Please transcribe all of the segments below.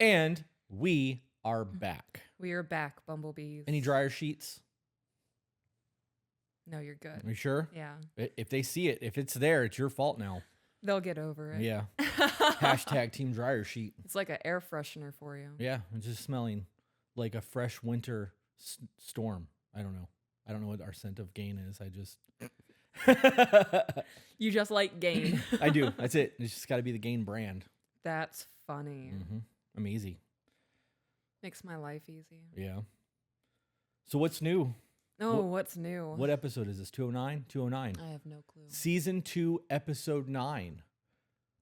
And we are back. We are back, bumblebees. Any dryer sheets? No, you're good. Are you sure? Yeah. If they see it, if it's there, it's your fault now. They'll get over it. Yeah. Hashtag team dryer sheet. It's like an air freshener for you. Yeah. It's just smelling like a fresh winter storm. I don't know. I don't know what our scent of Gain is. I just... You just like Gain. I do. That's it. It's just got to be the Gain brand. That's funny. Mm-hmm. I'm easy. Makes my life easy. Yeah. So what's new? Oh, what's new? What episode is this? 209? 209. I have no clue. Season 2, episode 9.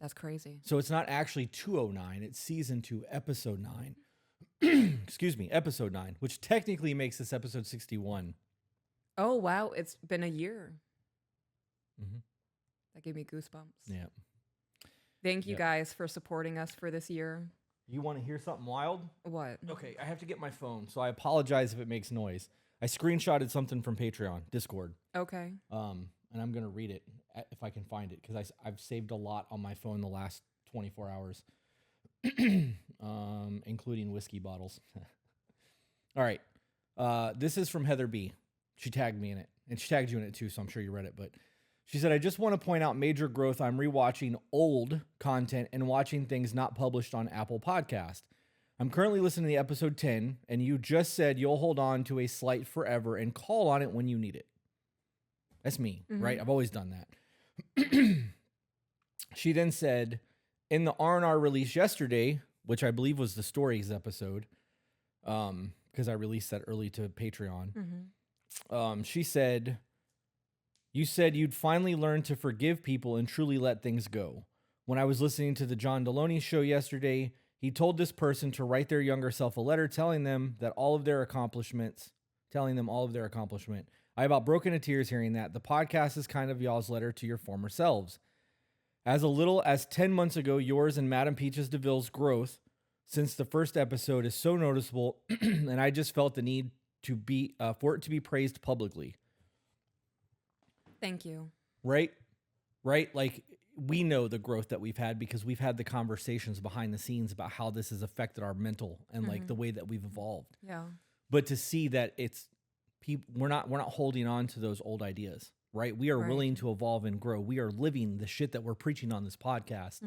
That's crazy. So it's not actually 209. It's season 2, episode 9. Excuse me, episode 9, which technically makes this episode 61. Oh, wow. It's been a year. Mm-hmm. That gave me goosebumps. Yeah. Thank you guys for supporting us for this year. You want to hear something wild? What? Okay, I have to get my phone, so I apologize if it makes noise. I screenshotted something from Patreon, Discord. Okay. And I'm going to read it if I can find it, because I've saved a lot on my phone the last 24 hours, including whiskey bottles. All right. This is from Heather B. She tagged me in it, and she tagged you in it too, so I'm sure you read it. But she said, I just want to point out major growth. I'm rewatching old content and watching things not published on Apple Podcast. I'm currently listening to episode 10, and you just said you'll hold on to a slight forever and call on it when you need it. That's me, right? I've always done that. She then said, in the R&R release yesterday, which I believe was the stories episode, because I released that early to Patreon, she said, you said you'd finally learn to forgive people and truly let things go. When I was listening to the John Deloney show yesterday, he told this person to write their younger self a letter telling them all of their accomplishment. I about broke into tears hearing that. The podcast is kind of y'all's letter to your former selves. As little as 10 months ago, yours and Madam Peaches DeVille's growth since the first episode is so noticeable, and I just felt the need to be for it to be praised publicly. Thank you. Right? Like, we know the growth that we've had because we've had the conversations behind the scenes about how this has affected our mental and like the way that we've evolved. Yeah. But to see that it's people, we're not holding on to those old ideas, right? We are willing to evolve and grow. We are living the shit that we're preaching on this podcast,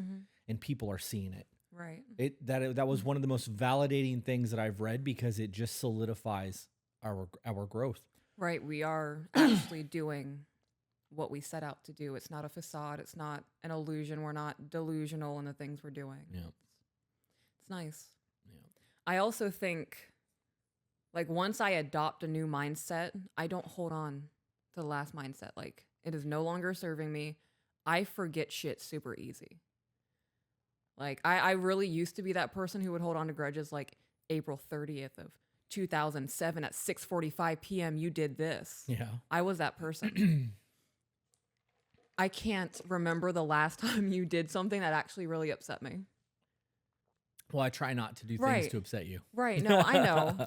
and people are seeing it. Right. That was one of the most validating things that I've read because it just solidifies our growth. Right. We are actually doing what we set out to do. It's not a facade. It's not an illusion. We're not delusional in the things we're doing. Yeah. It's nice. Yeah. I also think, like, once I adopt a new mindset, I don't hold on to the last mindset. Like, it is no longer serving me. I forget shit super easy. Like, I really used to be that person who would hold on to grudges, like, April 30th of 2007 at 6:45 p.m. you did this. Yeah. I was that person. I can't remember the last time you did something that actually really upset me. Well, I try not to do things to upset you. Right. No, I know.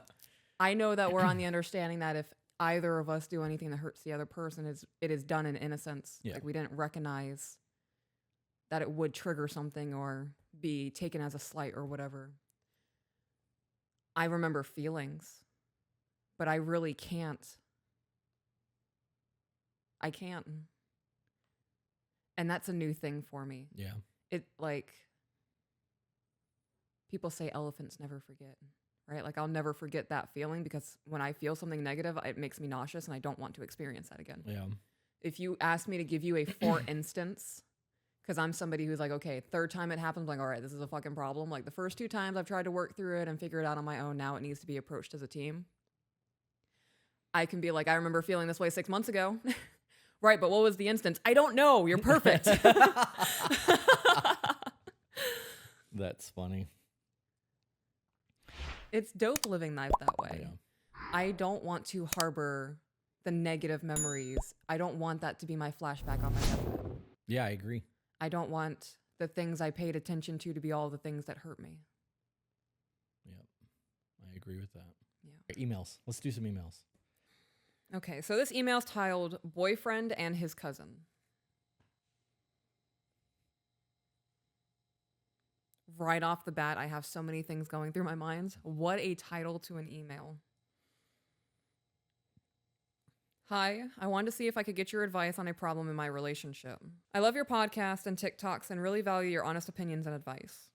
I know that we're on the understanding that if either of us do anything that hurts the other person, it is done in innocence. Yeah. Like, we didn't recognize that it would trigger something or be taken as a slight or whatever. I remember feelings, but I really can't. I can't. And that's a new thing for me. Yeah. It, like, people say elephants never forget, right? Like, I'll never forget that feeling because when I feel something negative, it makes me nauseous and I don't want to experience that again. Yeah. If you ask me to give you a for instance, because I'm somebody who's like, okay, third time it happens, I'm like, all right, this is a fucking problem. Like, the first 2 times I've tried to work through it and figure it out on my own. Now it needs to be approached as a team. I can be like, I remember feeling this way 6 months ago. Right, but what was the instance? I don't know. You're perfect. That's funny. It's dope living life that way. Yeah. I don't want to harbor the negative memories. I don't want that to be my flashback on my deathbed. Yeah, I agree. I don't want the things I paid attention to be all the things that hurt me. Yep. I agree with that. Yeah. Emails. Let's do some emails. Okay, so this email's titled Boyfriend and His Cousin. Right off the bat, I have so many things going through my mind. What a title to an email. Hi, I wanted to see if I could get your advice on a problem in my relationship. I love your podcast and TikToks and really value your honest opinions and advice.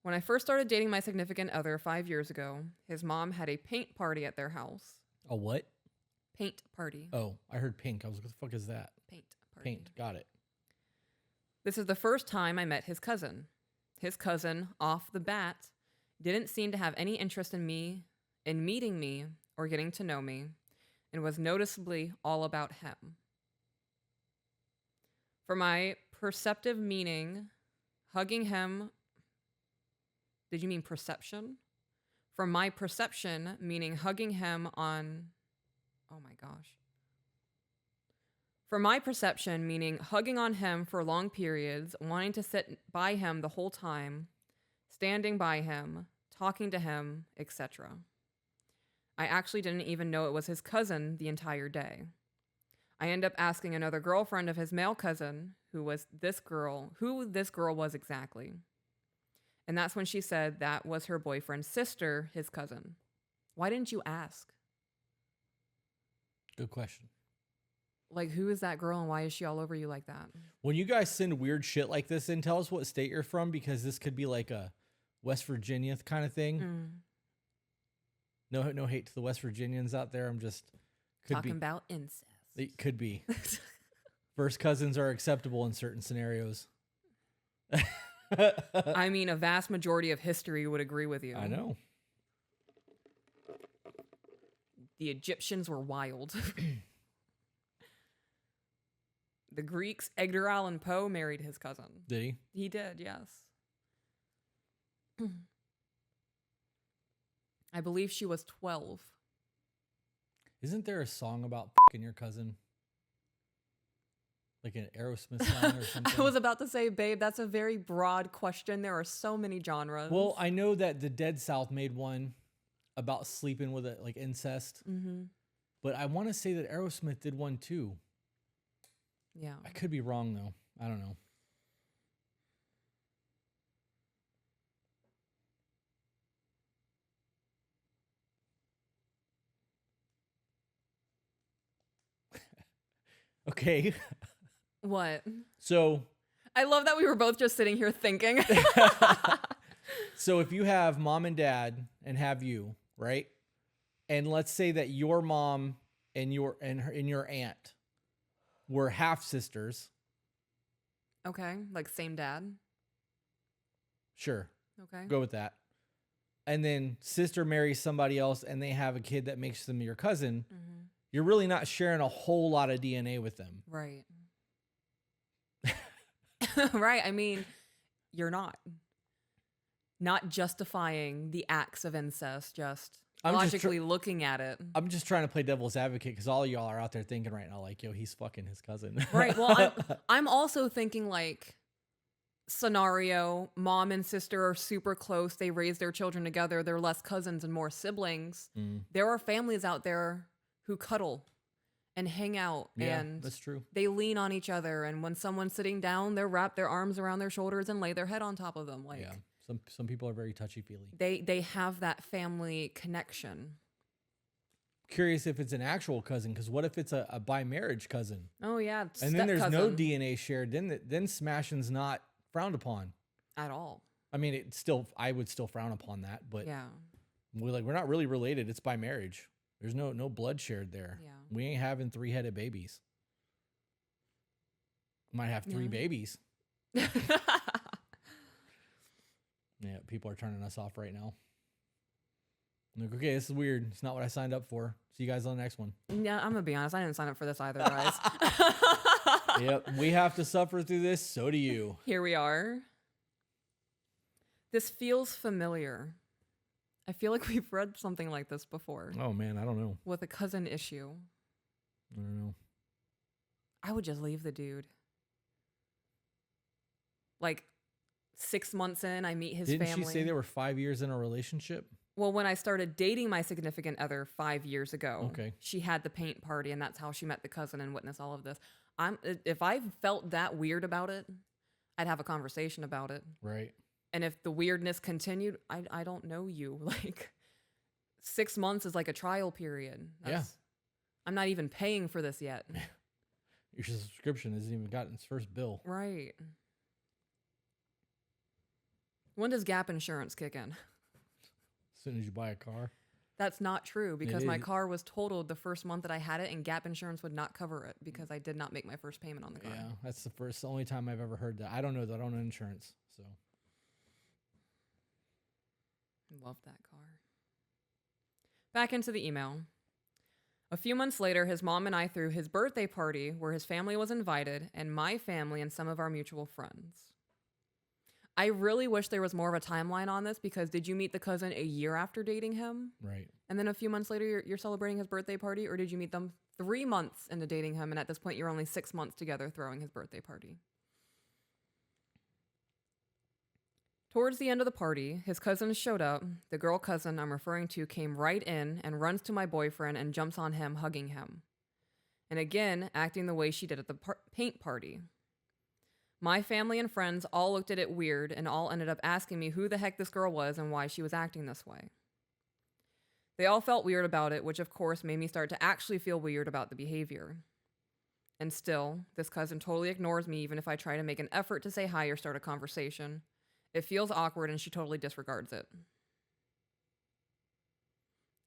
When I first started dating my significant other 5 years ago, his mom had a paint party at their house. A what? Paint party. Oh, I heard pink. I was like, what the fuck is that? Paint party. Paint. Got it. This is the first time I met his cousin. His cousin, off the bat, didn't seem to have any interest in meeting me, or getting to know me, and was noticeably all about him. For my perceptive meaning, hugging him... Did you mean perception? For my perception, meaning hugging him on... Oh my gosh. For my perception, meaning hugging on him for long periods, wanting to sit by him the whole time, standing by him, talking to him, etc. I actually didn't even know it was his cousin the entire day. I end up asking another girlfriend of his male cousin who this girl was exactly. And that's when she said that was her boyfriend's sister, his cousin. Why didn't you ask? Good question. Like, who is that girl and why is she all over you like that? When you guys send weird shit like this in, tell us what state you're from, because this could be like a West Virginia kind of thing. No hate to the West Virginians out there. I'm just talking about incest. It could be. First cousins are acceptable in certain scenarios. I mean, a vast majority of history would agree with you. I know. The Egyptians were wild. The Greeks, Edgar Allan Poe married his cousin. Did he? He did, yes. I believe she was 12. Isn't there a song about fucking your cousin? Like an Aerosmith song or something? I was about to say, babe, that's a very broad question. There are so many genres. Well, I know that the Dead South made one about sleeping with it, like incest. Mm-hmm. But I want to say that Aerosmith did one too. Yeah. I could be wrong though. I don't know. Okay. What? So I love that we were both just sitting here thinking. So if you have mom and dad and have you, right? And let's say that your mom and your aunt were half sisters. Okay. Like same dad. Sure. Okay. Go with that. And then sister marries somebody else and they have a kid that makes them your cousin. Mm-hmm. You're really not sharing a whole lot of DNA with them. Right. Right. I mean, you're not justifying the acts of incest, just logically looking at it. I'm just trying to play devil's advocate because all of y'all are out there thinking right now, like, yo, he's fucking his cousin. Right. Well, I'm also thinking like scenario, mom and sister are super close. They raise their children together. They're less cousins and more siblings. Mm. There are families out there who cuddle and hang out, and that's true. They lean on each other, and when someone's sitting down, they wrap their arms around their shoulders and lay their head on top of them. Like, yeah, some people are very touchy-feely. They have that family connection. Curious if it's an actual cousin, because what if it's a by marriage cousin? Oh yeah, and then there's no DNA shared. Then smashing's not frowned upon at all. I mean, I would still frown upon that, but yeah, we're not really related. It's by marriage. There's no blood shared there. Yeah. We ain't having 3-headed babies. Might have 3 babies. Yeah, people are turning us off right now. I'm like, okay, this is weird. It's not what I signed up for. See you guys on the next one. Yeah, I'm gonna be honest. I didn't sign up for this either, guys. Yep, we have to suffer through this. So do you. Here we are. This feels familiar. I feel like we've read something like this before. Oh man, I don't know. With a cousin issue. I don't know. I would just leave the dude. Like 6 months in, I meet his family. Didn't she say they were 5 years in a relationship? Well, when I started dating my significant other 5 years ago, okay, she had the paint party, and that's how she met the cousin and witnessed all of this. If I felt that weird about it, I'd have a conversation about it. Right. And if the weirdness continued, I don't know you. Like 6 months is like a trial period. Yeah. I'm not even paying for this yet. Your subscription hasn't even gotten its first bill. Right. When does gap insurance kick in? As soon as you buy a car. That's not true because It my is. car was totaled the first month that I had it, and gap insurance would not cover it because I did not make my first payment on the car. Yeah, that's the only time I've ever heard that. I don't know that I don't own insurance, so. Love that car. Back into the email. A few months later, his mom and I threw his birthday party where his family was invited, and my family and some of our mutual friends. I really wish there was more of a timeline on this because did you meet the cousin a year after dating him? Right. And then a few months later, you're celebrating his birthday party? Or did you meet them 3 months into dating him, and at this point, you're only 6 months together throwing his birthday party? Towards the end of the party, his cousins showed up. The girl cousin I'm referring to came right in and runs to my boyfriend and jumps on him, hugging him. And again, acting the way she did at the paint party. My family and friends all looked at it weird and all ended up asking me who the heck this girl was and why she was acting this way. They all felt weird about it, which of course made me start to actually feel weird about the behavior. And still, this cousin totally ignores me even if I try to make an effort to say hi or start a conversation. It feels awkward and she totally disregards it.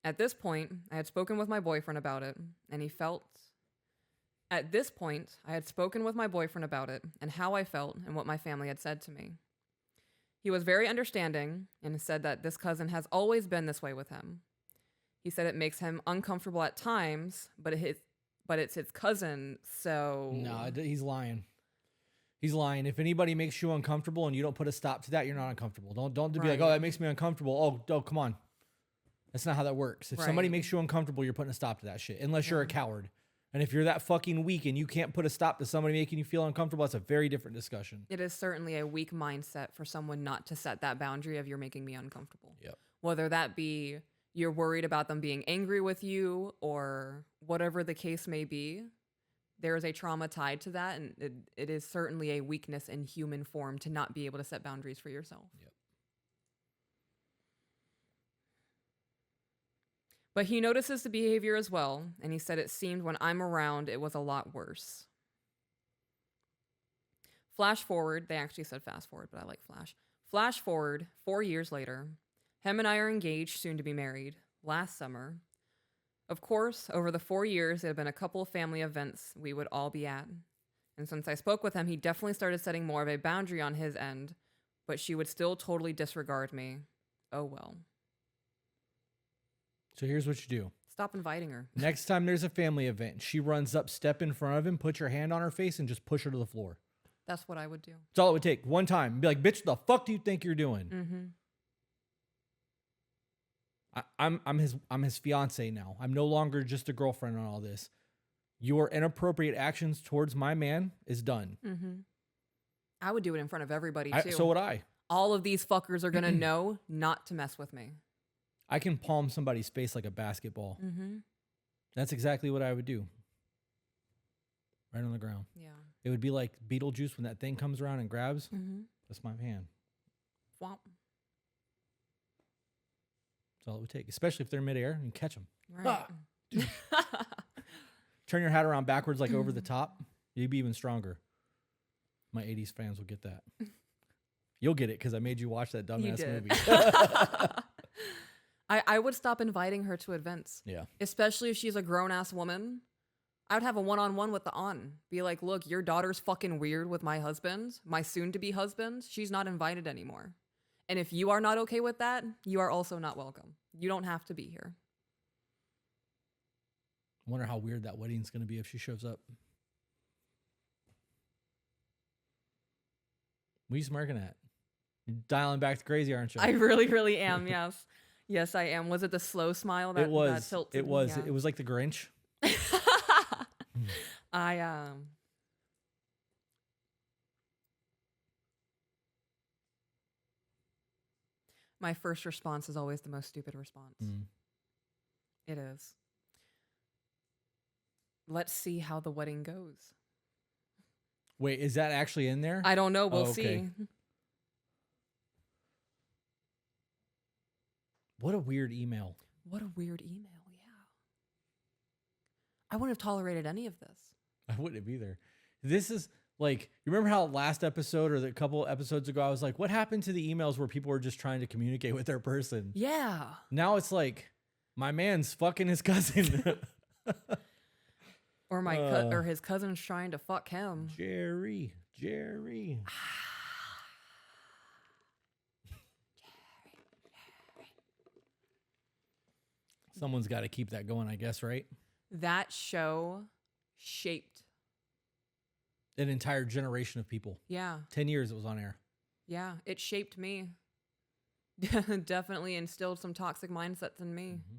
At this point, I had spoken with my boyfriend about it, and At this point, I had spoken with my boyfriend about it and how I felt and what my family had said to me. He was very understanding and said that this cousin has always been this way with him. He said it makes him uncomfortable at times, but it's his cousin, so... No, he's lying. He's lying. If anybody makes you uncomfortable and you don't put a stop to that, you're not uncomfortable. Don't be like, oh, that makes me uncomfortable. Oh, come on. That's not how that works. If somebody makes you uncomfortable, you're putting a stop to that shit, unless you're a coward. And if you're that fucking weak and you can't put a stop to somebody making you feel uncomfortable, that's a very different discussion. It is certainly a weak mindset for someone not to set that boundary of you're making me uncomfortable. Yep. Whether that be you're worried about them being angry with you or whatever the case may be, there is a trauma tied to that. And it is certainly a weakness in human form to not be able to set boundaries for yourself. Yep. But he notices the behavior as well, and he said it seemed when I'm around, it was a lot worse. Flash forward, they actually said fast forward, but I like flash. Flash forward, 4 years later, him and I are engaged, soon to be married, last summer. Of course, over the 4 years, there had been a couple of family events we would all be at. And since I spoke with him, he definitely started setting more of a boundary on his end, but she would still totally disregard me. Oh well. So here's what you do. Stop inviting her. Next time there's a family event, she runs up, step in front of him, put your hand on her face, and just push her to the floor. That's what I would do. That's all it would take. One time. Be like, bitch, the fuck do you think you're doing? Mm-hmm. I'm his fiance now. I'm no longer just a girlfriend on all this. Your inappropriate actions towards my man is done. Mm-hmm. I would do it in front of everybody too. So would I. All of these fuckers are gonna know not to mess with me. I can palm somebody's face like a basketball. Mm-hmm. That's exactly what I would do. Right on the ground. Yeah. It would be like Beetlejuice when that thing comes around and grabs. Mm-hmm. That's my hand. Womp. That's all it would take, especially if they're midair and catch them. Right. Turn your hat around backwards like over the top. You'd be even stronger. My 80s fans will get that. You'll get it because I made you watch that dumbass movie. I would stop inviting her to events. Yeah. Especially if she's a grown-ass woman. I would have a one-on-one with the aunt. Be like, look, your daughter's fucking weird with my husband, my soon-to-be husband. She's not invited anymore. And if you are not okay with that, you are also not welcome. You don't have to be here. I wonder how weird that wedding's going to be if she shows up. What are you smirking at? You're dialing back to crazy, aren't you? I really, really am, yes. Yes, I am. Was it the slow smile that it was. that tilted? It was. Yeah. It was like the Grinch. My first response is always the most stupid response. It is. Let's see how the wedding goes. Wait, is that actually in there? I don't know. We'll okay. see. What a weird email. What a weird email. Yeah. I wouldn't have tolerated any of this. I wouldn't have either. This is like, you remember how last episode or the couple episodes ago, I was like, what happened to the emails where people were just trying to communicate with their person? Yeah. Now it's like, my man's fucking his cousin. Or or his cousin's trying to fuck him. Jerry. Someone's got to keep that going, I guess, right? That show shaped. An entire generation of people. Yeah. 10 years it was on air. Yeah. It shaped me. Definitely instilled some toxic mindsets in me. Mm-hmm.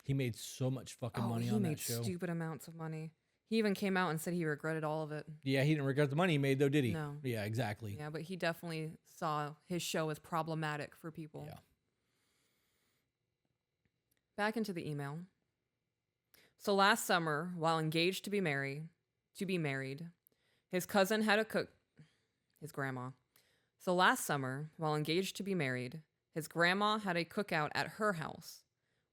He made so much fucking money on that show. He made stupid amounts of money. He even came out and said he regretted all of it. Yeah, he didn't regret the money he made, though, did he? No. Yeah, exactly. Yeah, but he definitely saw his show as problematic for people. Yeah. Back into the email. So last summer, while engaged to be married, his cousin had a his grandma. So last summer, while engaged to be married, his grandma had a cookout at her house.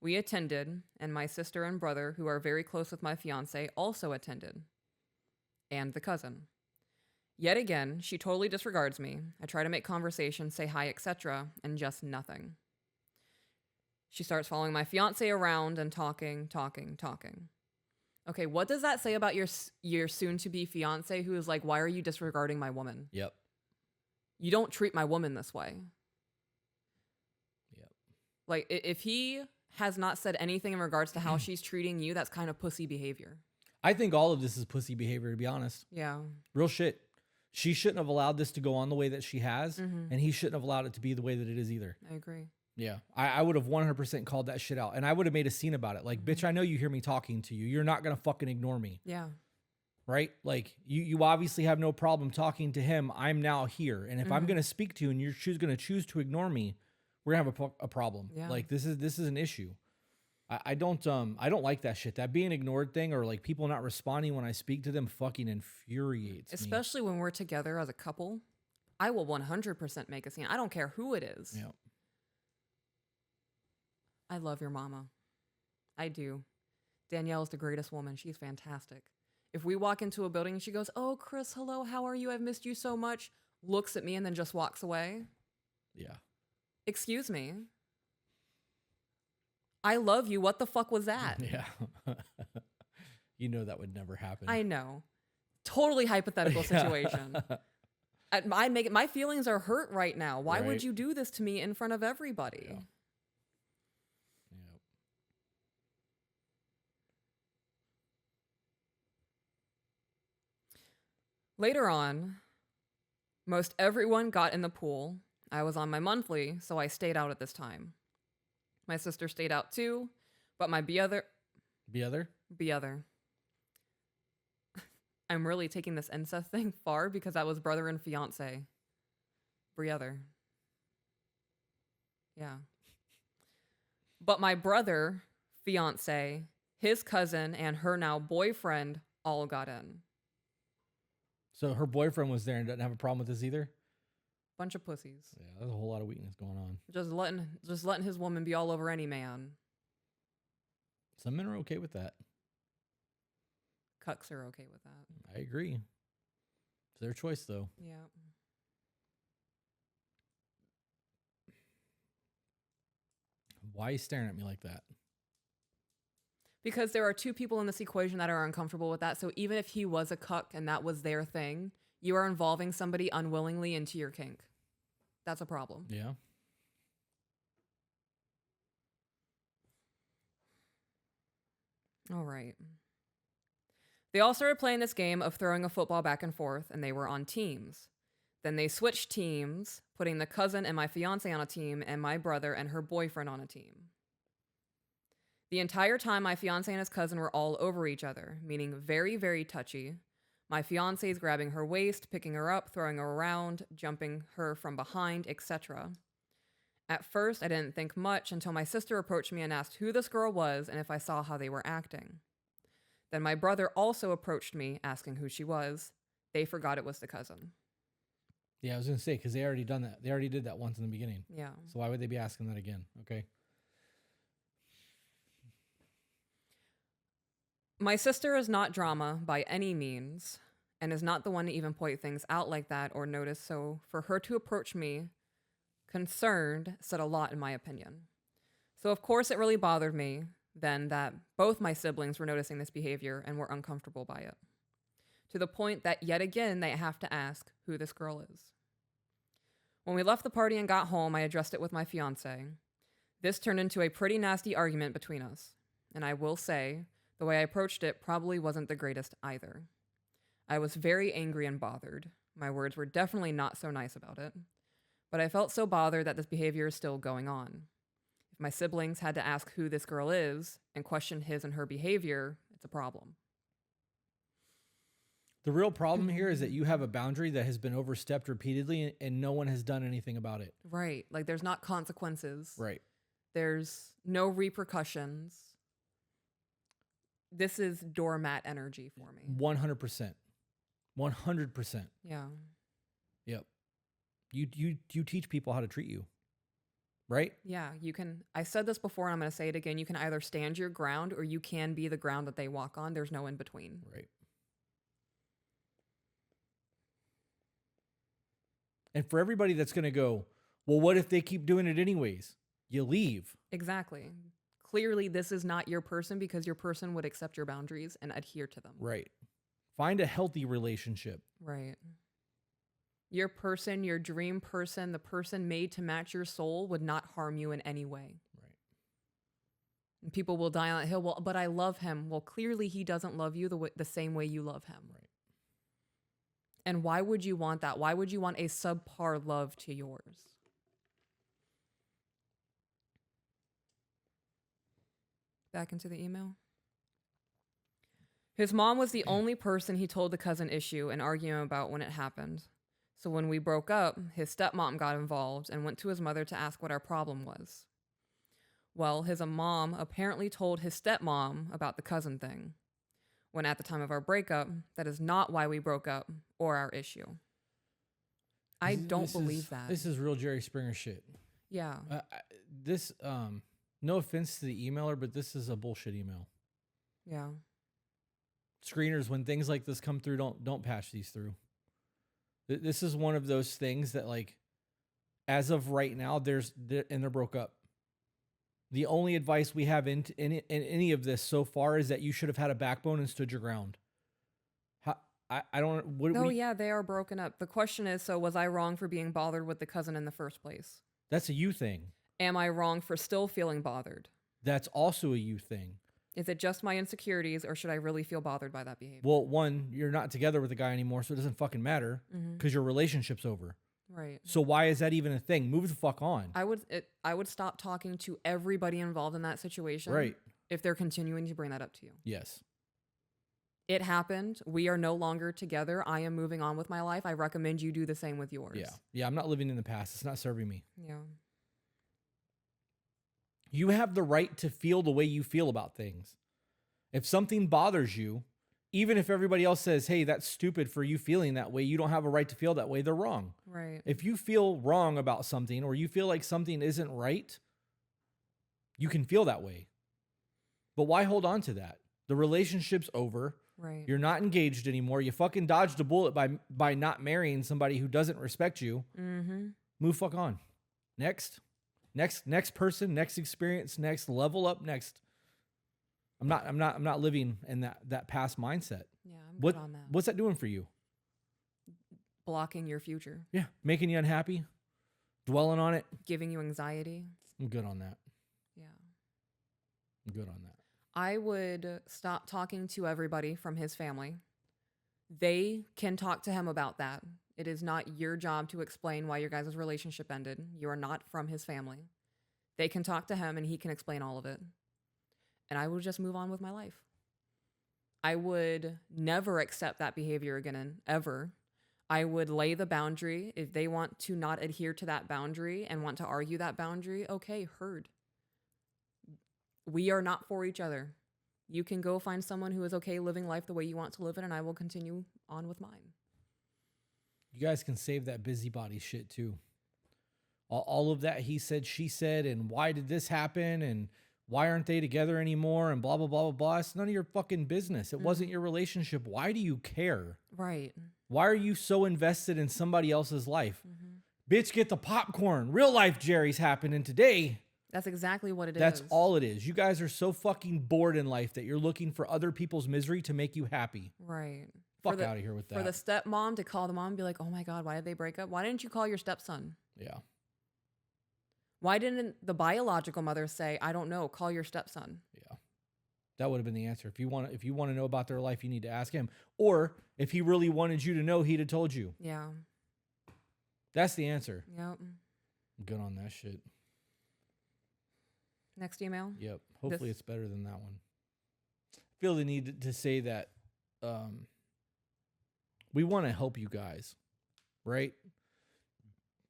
We attended, and my sister and brother, who are very close with my fiance, also attended. And the cousin. Yet again, she totally disregards me. I try to make conversation, say hi, etc., and just nothing. She starts following my fiance around and talking. Okay, what does that say about your soon-to-be fiance who is like, why are you disregarding my woman? Yep. You don't treat my woman this way. Yep. Like, if he has not said anything in regards to how she's treating you, that's kind of pussy behavior. I think all of this is pussy behavior, to be honest. Yeah. Real shit. She shouldn't have allowed this to go on the way that she has, and he shouldn't have allowed it to be the way that it is either. I agree. Yeah. I would have 100% called that shit out, and I would have made a scene about it. Like, bitch, I know you hear me talking to you. You're not going to fucking ignore me. Yeah. Right? Like, you obviously have no problem talking to him. I'm now here. And if I'm going to speak to you and you're going to choose to ignore me, we're going to have a problem. Yeah. Like, this is an issue. I don't like that shit. That being ignored thing, or like people not responding when I speak to them, fucking infuriates me. Especially when we're together as a couple. I will 100% make a scene. I don't care who it is. Yeah. I love your mama. I do. Danielle is the greatest woman. She's fantastic. If we walk into a building and she goes, "Oh, Chris, hello, how are you? I've missed you so much," looks at me and then just walks away. Yeah. Excuse me. I love you. What the fuck was that? Yeah. You know that would never happen. I know. Totally hypothetical situation. My feelings are hurt right now. Why would you do this to me in front of everybody? Yeah. Later on, most everyone got in the pool. I was on my monthly, so I stayed out at this time. My sister stayed out too, but my be other. I'm really taking this incest thing far because that was brother and fiance. Brother. Yeah. But my brother, fiance, his cousin, and her now boyfriend all got in. So her boyfriend was there and doesn't have a problem with this either? Bunch of pussies. Yeah, there's a whole lot of weakness going on. Just letting his woman be all over any man. Some men are okay with that. Cucks are okay with that. I agree. It's their choice, though. Yeah. Why are you staring at me like that? Because there are two people in this equation that are uncomfortable with that. So even if he was a cuck and that was their thing, you are involving somebody unwillingly into your kink. That's a problem. Yeah. All right. They all started playing this game of throwing a football back and forth, and they were on teams. Then they switched teams, putting the cousin and my fiance on a team, and my brother and her boyfriend on a team. The entire time, my fiance and his cousin were all over each other, meaning very, very touchy. My fiance is grabbing her waist, picking her up, throwing her around, jumping her from behind, etc. At first, I didn't think much until my sister approached me and asked who this girl was and if I saw how they were acting. Then my brother also approached me, asking who she was. They forgot it was the cousin. Yeah, I was going to say, because they already done that. They already did that once in the beginning. Yeah. So why would they be asking that again? Okay. My sister is not drama by any means and is not the one to even point things out like that or notice. So for her to approach me concerned said a lot in my opinion. So of course it really bothered me then that both my siblings were noticing this behavior and were uncomfortable by it. To the point that yet again they have to ask who this girl is. When we left the party and got home, I addressed it with my fiance. This turned into a pretty nasty argument between us. And I will say, the way I approached it probably wasn't the greatest either. I was very angry and bothered. My words were definitely not so nice about it. But I felt so bothered that this behavior is still going on. If my siblings had to ask who this girl is and question his and her behavior, it's a problem. The real problem here is that you have a boundary that has been overstepped repeatedly and no one has done anything about it. Right. Like there's not consequences. Right. There's no repercussions. This is doormat energy for me. 100%. 100%. Yeah. Yep. You teach people how to treat you. Right? Yeah, you can. I said this before, and I'm going to say it again. You can either stand your ground or you can be the ground that they walk on. There's no in between. Right. And for everybody that's going to go, well, what if they keep doing it anyways? You leave. Exactly. Clearly, this is not your person because your person would accept your boundaries and adhere to them. Right. Find a healthy relationship. Right. Your person, your dream person, the person made to match your soul would not harm you in any way. Right. And people will die on that hill. Well, but I love him. Well, clearly he doesn't love you the same way you love him. Right. And why would you want that? Why would you want a subpar love to yours? Back into the email. His mom was the only person he told the cousin issue and arguing about when it happened. So when we broke up, his stepmom got involved and went to his mother to ask what our problem was. Well, his mom apparently told his stepmom about the cousin thing, when at the time of our breakup, that is not why we broke up or our issue. I don't believe that. This is real Jerry Springer shit. Yeah. No offense to the emailer, but this is a bullshit email. Yeah. Screeners, when things like this come through, don't patch these through. This is one of those things that, like, as of right now, they're broke up. The only advice we have in any of this so far is that you should have had a backbone and stood your ground. I don't. Yeah, they are broken up. The question is, so was I wrong for being bothered with the cousin in the first place? That's a you thing. Am I wrong for still feeling bothered? That's also a you thing. Is it just my insecurities, or should I really feel bothered by that behavior? Well, one, you're not together with the guy anymore, so it doesn't fucking matter because your relationship's over. Right. So why is that even a thing? Move the fuck on. I would stop talking to everybody involved in that situation. Right. If they're continuing to bring that up to you. Yes. It happened. We are no longer together. I am moving on with my life. I recommend you do the same with yours. Yeah. Yeah, I'm not living in the past. It's not serving me. Yeah. You have the right to feel the way you feel about things. If something bothers you, even if everybody else says, hey, that's stupid for you feeling that way, you don't have a right to feel that way, they're wrong. Right. If you feel wrong about something or you feel like something isn't right, you can feel that way. But why hold on to that? The relationship's over. Right. You're not engaged anymore. You fucking dodged a bullet by not marrying somebody who doesn't respect you. Mm-hmm. Move fuck on. Next person, next experience, next level up, next. I'm not living in that past mindset. Yeah, I'm good on that. What's that doing for you? Blocking your future. Yeah, making you unhappy, dwelling on it. Giving you anxiety. I'm good on that. Yeah. I'm good on that. I would stop talking to everybody from his family. They can talk to him about that. It is not your job to explain why your guys' relationship ended. You are not from his family. They can talk to him and he can explain all of it. And I would just move on with my life. I would never accept that behavior again, ever. I would lay the boundary. If they want to not adhere to that boundary and want to argue that boundary, okay, heard. We are not for each other. You can go find someone who is okay living life the way you want to live it, and I will continue on with mine. You guys can save that busybody shit too. All of that he said, she said, and why did this happen, and why aren't they together anymore and blah, blah, blah, blah, blah. It's none of your fucking business. It wasn't your relationship. Why do you care? Right. Why are you so invested in somebody else's life? Mm-hmm. Bitch, get the popcorn. Real life Jerry's happening today. That's exactly what it is. That's all it is. You guys are so fucking bored in life that you're looking for other people's misery to make you happy. Right. Fuck out of here with that. For the stepmom to call the mom and be like, oh my God, why did they break up? Why didn't you call your stepson? Yeah. Why didn't the biological mother say, I don't know, call your stepson? Yeah. That would have been the answer. If you want to know about their life, you need to ask him. Or if he really wanted you to know, he'd have told you. Yeah. That's the answer. Yep. I'm good on that shit. Next email. Yep. Hopefully it's better than that one. I feel the need to say that we want to help you guys, right?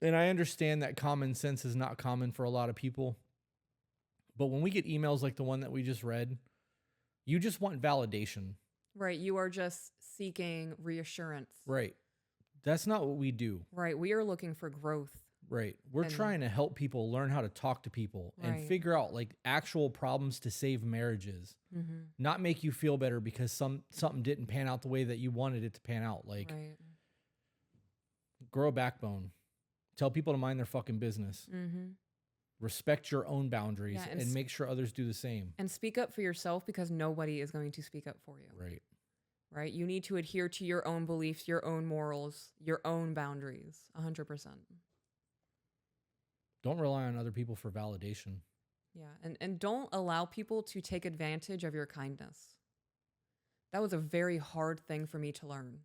And I understand that common sense is not common for a lot of people. But when we get emails like the one that we just read, you just want validation. Right. You are just seeking reassurance. Right. That's not what we do. Right. We are looking for growth. Right. We're trying to help people learn how to talk to people and figure out like actual problems to save marriages. Mm-hmm. Not make you feel better because something didn't pan out the way that you wanted it to pan out. Like, grow a backbone. Tell people to mind their fucking business. Mm-hmm. Respect your own boundaries and make sure others do the same. And speak up for yourself because nobody is going to speak up for you. Right. Right. You need to adhere to your own beliefs, your own morals, your own boundaries. 100%. Don't rely on other people for validation. Yeah. And don't allow people to take advantage of your kindness. That was a very hard thing for me to learn.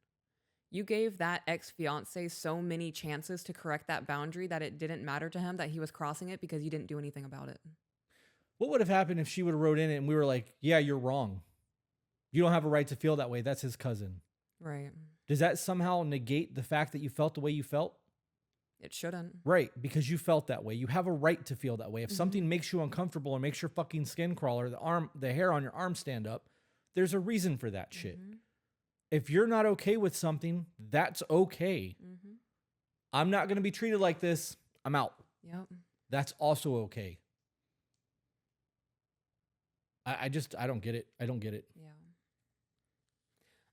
You gave that ex-fiance so many chances to correct that boundary that it didn't matter to him that he was crossing it because you didn't do anything about it. What would have happened if she would have wrote in it and we were like, yeah, you're wrong. You don't have a right to feel that way. That's his cousin. Right. Does that somehow negate the fact that you felt the way you felt? It shouldn't. Right, because you felt that way. You have a right to feel that way. If something makes you uncomfortable or makes your fucking skin crawl or the hair on your arm stand up, there's a reason for that shit. If you're not okay with something, that's okay. I'm not going to be treated like this. I'm out. Yep. That's also okay. I don't get it. I don't get it. Yeah.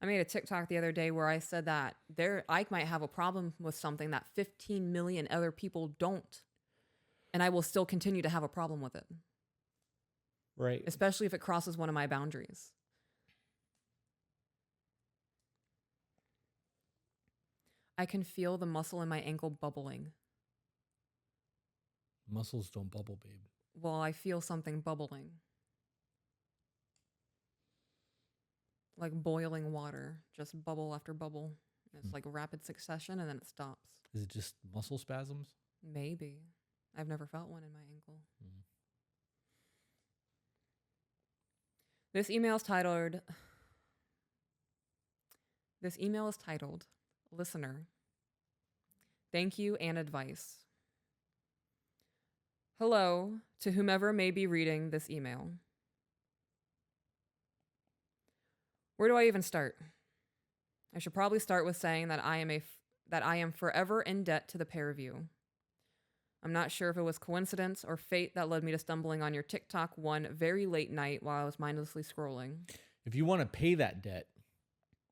I made a TikTok the other day where I said that I might have a problem with something that 15 million other people don't. And I will still continue to have a problem with it. Right. Especially if it crosses one of my boundaries. I can feel the muscle in my ankle bubbling. Muscles don't bubble, babe. Well, I feel something bubbling. Like boiling water, just bubble after bubble. It's like rapid succession and then it stops. Is it just muscle spasms? Maybe. I've never felt one in my ankle. This email is titled, Listener. Thank you and advice. Hello to whomever may be reading this email. Where do I even start? I should probably start with saying that I am forever in debt to the pair of you. I'm not sure if it was coincidence or fate that led me to stumbling on your TikTok one very late night while I was mindlessly scrolling. If you want to pay that debt,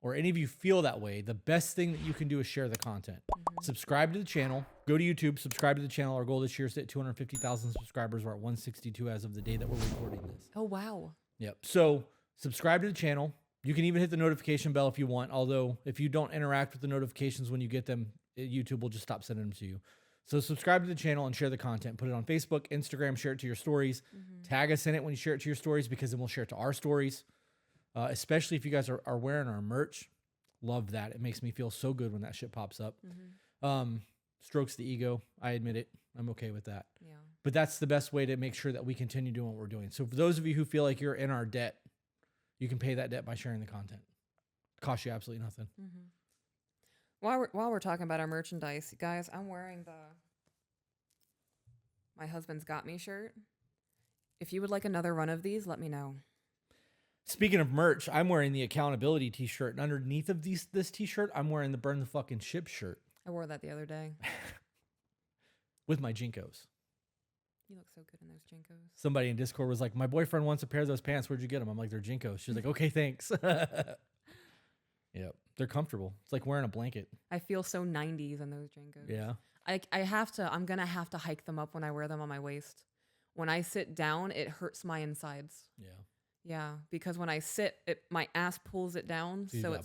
or any of you feel that way, the best thing that you can do is share the content. Subscribe to the channel. Go to YouTube, subscribe to the channel. Our goal this year is to hit 250,000 subscribers. We're at 162 as of the day that we're recording this. Oh, wow. Yep. So subscribe to the channel. You can even hit the notification bell if you want, although if you don't interact with the notifications when you get them, YouTube will just stop sending them to you. So subscribe to the channel and share the content. Put it on Facebook, Instagram, share it to your stories. Tag us in it when you share it to your stories because then we'll share it to our stories. Especially if you guys are wearing our merch. Love that. It makes me feel so good when that shit pops up. Strokes the ego. I admit it. I'm okay with that. Yeah. But that's the best way to make sure that we continue doing what we're doing. So for those of you who feel like you're in our debt, you can pay that debt by sharing the content. It costs you absolutely nothing. While we're talking about our merchandise, guys, I'm wearing my husband's got me shirt. If you would like another run of these, let me know. Speaking of merch, I'm wearing the accountability t-shirt, and underneath of this t-shirt, I'm wearing the burn the fucking ship shirt. I wore that the other day. With my Jinkos. You look so good in those Jinkos. Somebody in Discord was like, my boyfriend wants a pair of those pants. Where'd you get them? I'm like, they're Jinkos. She's like, okay, thanks. Yep. They're comfortable. It's like wearing a blanket. I feel so 90s in those Jinkos. Yeah. I'm going to have to hike them up when I wear them on my waist. When I sit down, it hurts my insides. Yeah. Yeah, because when I sit, my ass pulls it down, so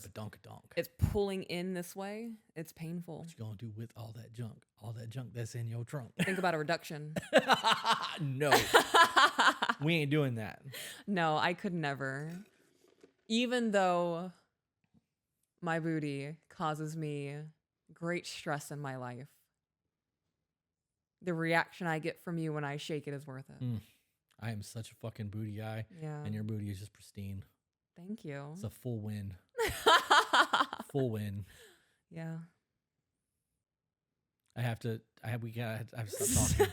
it's pulling in this way. It's painful. What you gonna do with all that junk? All that junk that's in your trunk. Think about a reduction. No, we ain't doing that. No, I could never. Even though my booty causes me great stress in my life, the reaction I get from you when I shake it is worth it. I am such a fucking booty guy. Yeah. And your booty is just pristine. Thank you. It's a full win. Full win. Yeah. I have to stop talking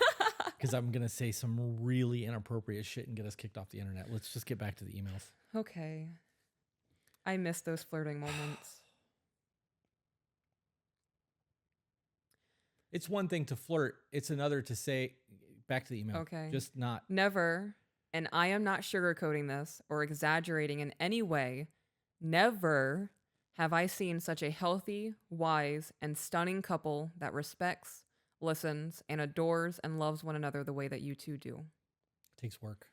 because I'm going to say some really inappropriate shit and get us kicked off the internet. Let's just get back to the emails. Okay. I miss those flirting moments. It's one thing to flirt. It's another to say, back to the email. Okay. Just not. Never, and I am not sugarcoating this or exaggerating in any way, never have I seen such a healthy, wise, and stunning couple that respects, listens, and adores and loves one another the way that you two do. It takes work.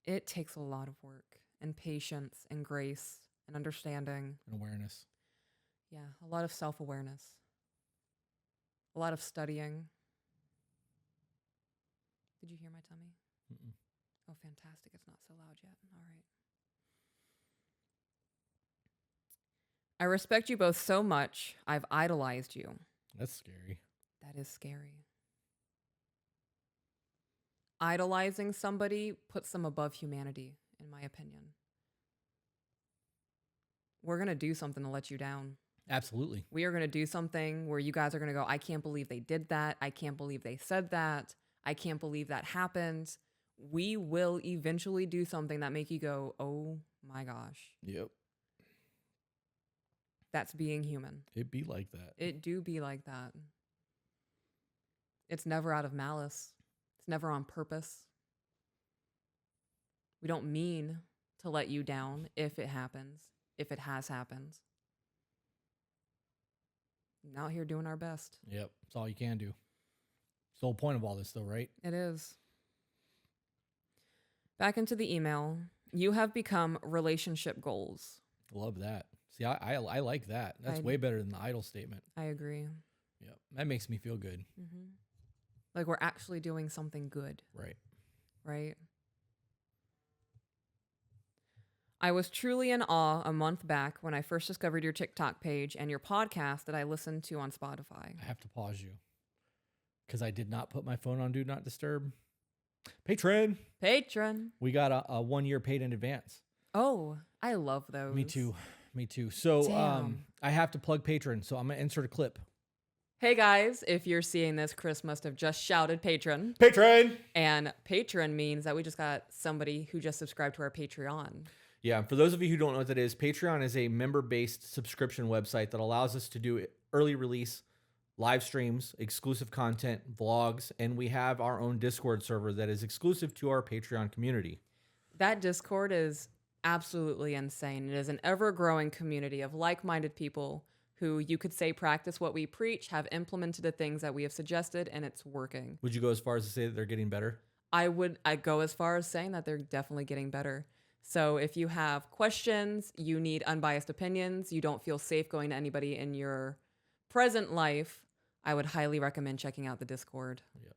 It takes a lot of work and patience and grace and understanding. And awareness. Yeah, a lot of self-awareness. A lot of studying. Did you hear my tummy? Mm-mm. Oh, fantastic. It's not so loud yet. All right. I respect you both so much. I've idolized you. That's scary. That is scary. Idolizing somebody puts them above humanity, in my opinion. We're going to do something to let you down. Absolutely. We are going to do something where you guys are going to go, I can't believe they did that. I can't believe they said that. I can't believe that happened. We will eventually do something that make you go, oh my gosh. Yep. That's being human. It be like that. It do be like that. It's never out of malice. It's never on purpose. We don't mean to let you down if it happens, if it has happened. I'm out here doing our best. Yep. That's all you can do. It's the whole point of all this, though, right? It is. Back into the email. You have become relationship goals. Love that. See, I like that. That's way better than the idle statement. I agree. Yep. That makes me feel good. Mm-hmm. Like we're actually doing something good. Right. Right. I was truly in awe a month back when I first discovered your TikTok page and your podcast that I listened to on Spotify. I have to pause you because I did not put my phone on Do Not Disturb. Patron. We got a 1 year paid in advance. Oh, I love those. Me too. So I have to plug Patron. So I'm going to insert a clip. Hey guys, if you're seeing this, Chris must have just shouted patron. Patron! And patron means that we just got somebody who just subscribed to our Patreon. Yeah, for those of you who don't know what that is, Patreon is a member-based subscription website that allows us to do early release, live streams, exclusive content, vlogs, and we have our own Discord server that is exclusive to our Patreon community. That Discord is absolutely insane. It is an ever-growing community of like-minded people who you could say practice what we preach, have implemented the things that we have suggested, and it's working. Would you go as far as to say that they're getting better? I'd go as far as saying that they're definitely getting better. So if you have questions, you need unbiased opinions, you don't feel safe going to anybody in your present life, I would highly recommend checking out the Discord. Yep.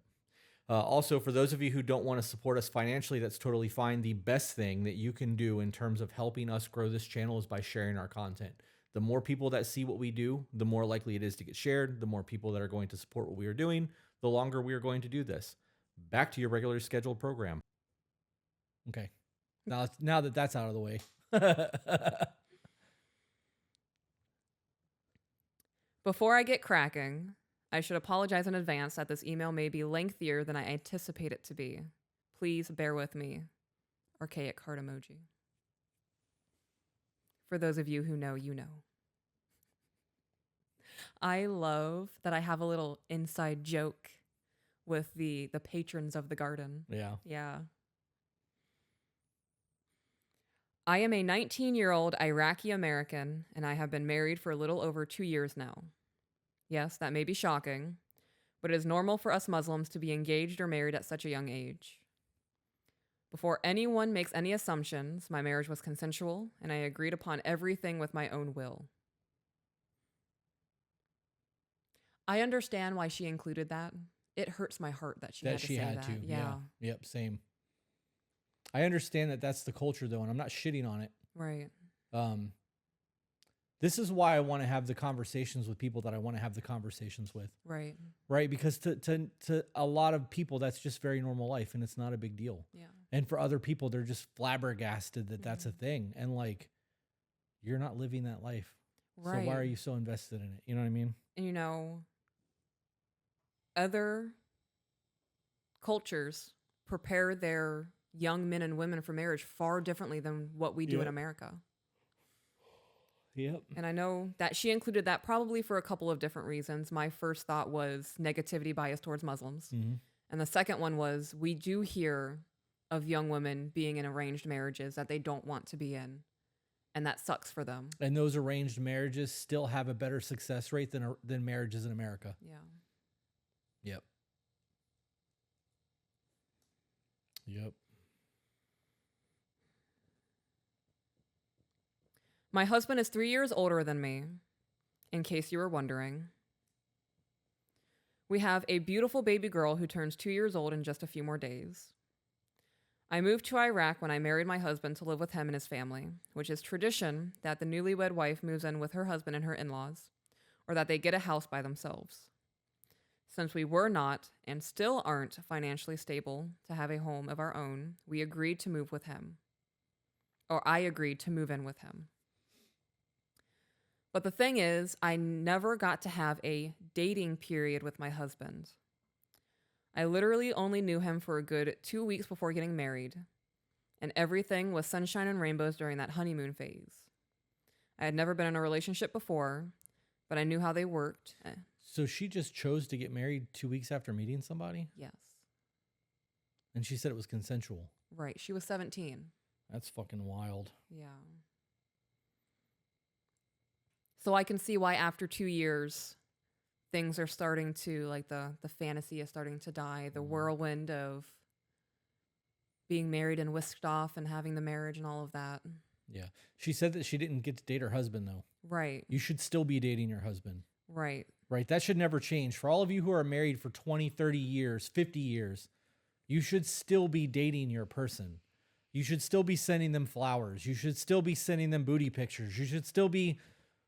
Also, for those of you who don't want to support us financially, that's totally fine. The best thing that you can do in terms of helping us grow this channel is by sharing our content. The more people that see what we do, the more likely it is to get shared. The more people that are going to support what we are doing, the longer we are going to do this. Back to your regular scheduled program. Okay. Now that that's out of the way. Before I get cracking, I should apologize in advance that this email may be lengthier than I anticipate it to be. Please bear with me. Archaic heart emoji. For those of you who know, you know. I love that I have a little inside joke with the patrons of the garden. Yeah. Yeah. I am a 19-year-old Iraqi American, and I have been married for a little over 2 years now. Yes, that may be shocking, but it is normal for us Muslims to be engaged or married at such a young age. Before anyone makes any assumptions, my marriage was consensual, and I agreed upon everything with my own will. I understand why she included that. It hurts my heart that she had to say that. Yeah. Yep. Same. I understand that that's the culture though, and I'm not shitting on it. Right. This is why I want to have the conversations with people that I want to have the conversations with. Right. Right. Because to a lot of people, that's just very normal life and it's not a big deal. Yeah. And for other people, they're just flabbergasted that that's a thing. And like, you're not living that life. Right. So why are you so invested in it? You know what I mean? And you know, other cultures prepare their young men and women for marriage far differently than what we do in America. Yep. And I know that she included that probably for a couple of different reasons. My first thought was negativity bias towards Muslims. Mm-hmm. And the second one was we do hear of young women being in arranged marriages that they don't want to be in. And that sucks for them. And those arranged marriages still have a better success rate than marriages in America. Yeah. Yep. Yep. My husband is 3 years older than me, in case you were wondering. We have a beautiful baby girl who turns 2 years old in just a few more days. I moved to Iraq when I married my husband to live with him and his family, which is tradition that the newlywed wife moves in with her husband and her in-laws, or that they get a house by themselves. Since we were not, and still aren't, financially stable to have a home of our own, we agreed to move with him. Or I agreed to move in with him. But the thing is, I never got to have a dating period with my husband. I literally only knew him for a good 2 weeks before getting married, and everything was sunshine and rainbows during that honeymoon phase. I had never been in a relationship before, but I knew how they worked. So she just chose to get married 2 weeks after meeting somebody? Yes. And she said it was consensual. Right. She was 17. That's fucking wild. Yeah. So I can see why after 2 years, things are starting to, like the fantasy is starting to die. The whirlwind of being married and whisked off and having the marriage and all of that. Yeah. She said that she didn't get to date her husband, though. Right. You should still be dating your husband. Right. Right. That should never change. For all of you who are married for 20, 30 years, 50 years, you should still be dating your person. You should still be sending them flowers. You should still be sending them booty pictures. You should still be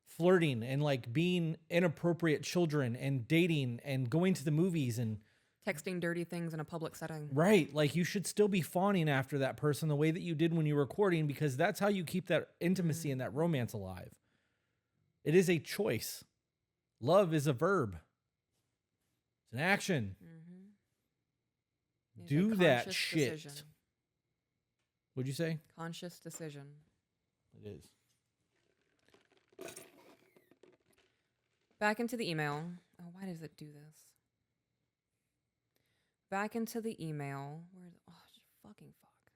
flirting and like being inappropriate children and dating and going to the movies and texting dirty things in a public setting. Right. Like you should still be fawning after that person the way that you did when you were courting, because that's how you keep that intimacy and that romance alive. It is a choice. Love is a verb. It's an action. Mm-hmm. Do that shit. Decision. What'd you say? Conscious decision. It is. Back into the email. Oh, why does it do this? Back into the email. Fucking fuck.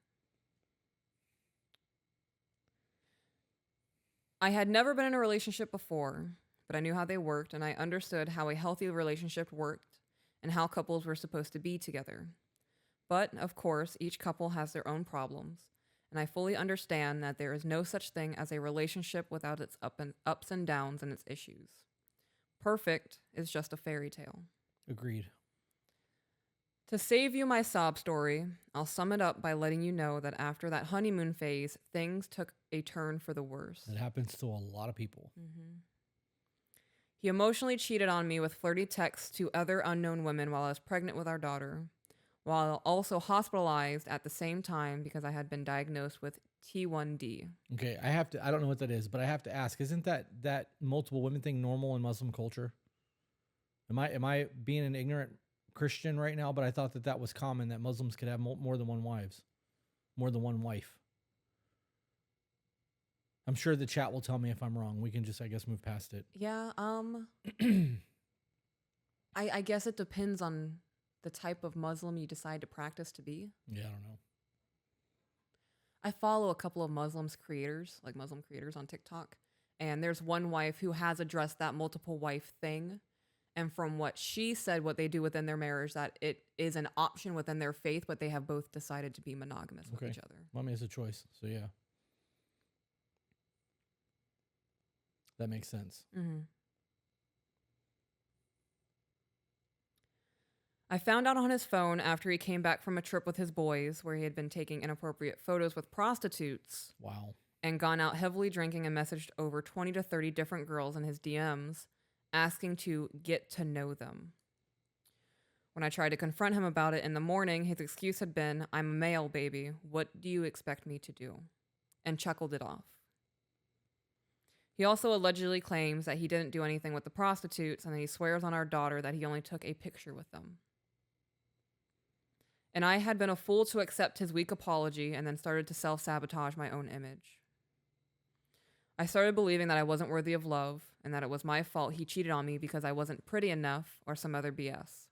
I had never been in a relationship before, but I knew how they worked, and I understood how a healthy relationship worked and how couples were supposed to be together. But, of course, each couple has their own problems, and I fully understand that there is no such thing as a relationship without its ups and downs and its issues. Perfect is just a fairy tale. Agreed. To save you my sob story, I'll sum it up by letting you know that after that honeymoon phase, things took a turn for the worse. That happens to a lot of people. Mm-hmm. He emotionally cheated on me with flirty texts to other unknown women while I was pregnant with our daughter, while also hospitalized at the same time because I had been diagnosed with T1D. Okay, I don't know what that is, but I have to ask, isn't that multiple women thing normal in Muslim culture? Am I being an ignorant Christian right now? But I thought that was common, that Muslims could have more than one wife. I'm sure the chat will tell me if I'm wrong. We can just, I guess, move past it. Yeah, I guess it depends on the type of Muslim you decide to practice to be. Yeah, I don't know. I follow a couple of Muslim creators on TikTok, and there's one wife who has addressed that multiple wife thing. And from what she said, what they do within their marriage, that it is an option within their faith, but they have both decided to be monogamous with each other. Well, I mean, it's a choice. So, yeah. That makes sense. Mm-hmm. I found out on his phone after he came back from a trip with his boys where he had been taking inappropriate photos with prostitutes. Wow. And gone out heavily drinking and messaged over 20 to 30 different girls in his DMs, asking to get to know them. When I tried to confront him about it in the morning, his excuse had been, "I'm a male, baby. What do you expect me to do?" And chuckled it off. He also allegedly claims that he didn't do anything with the prostitutes, and that he swears on our daughter that he only took a picture with them. And I had been a fool to accept his weak apology and then started to self-sabotage my own image. I started believing that I wasn't worthy of love and that it was my fault he cheated on me because I wasn't pretty enough or some other BS.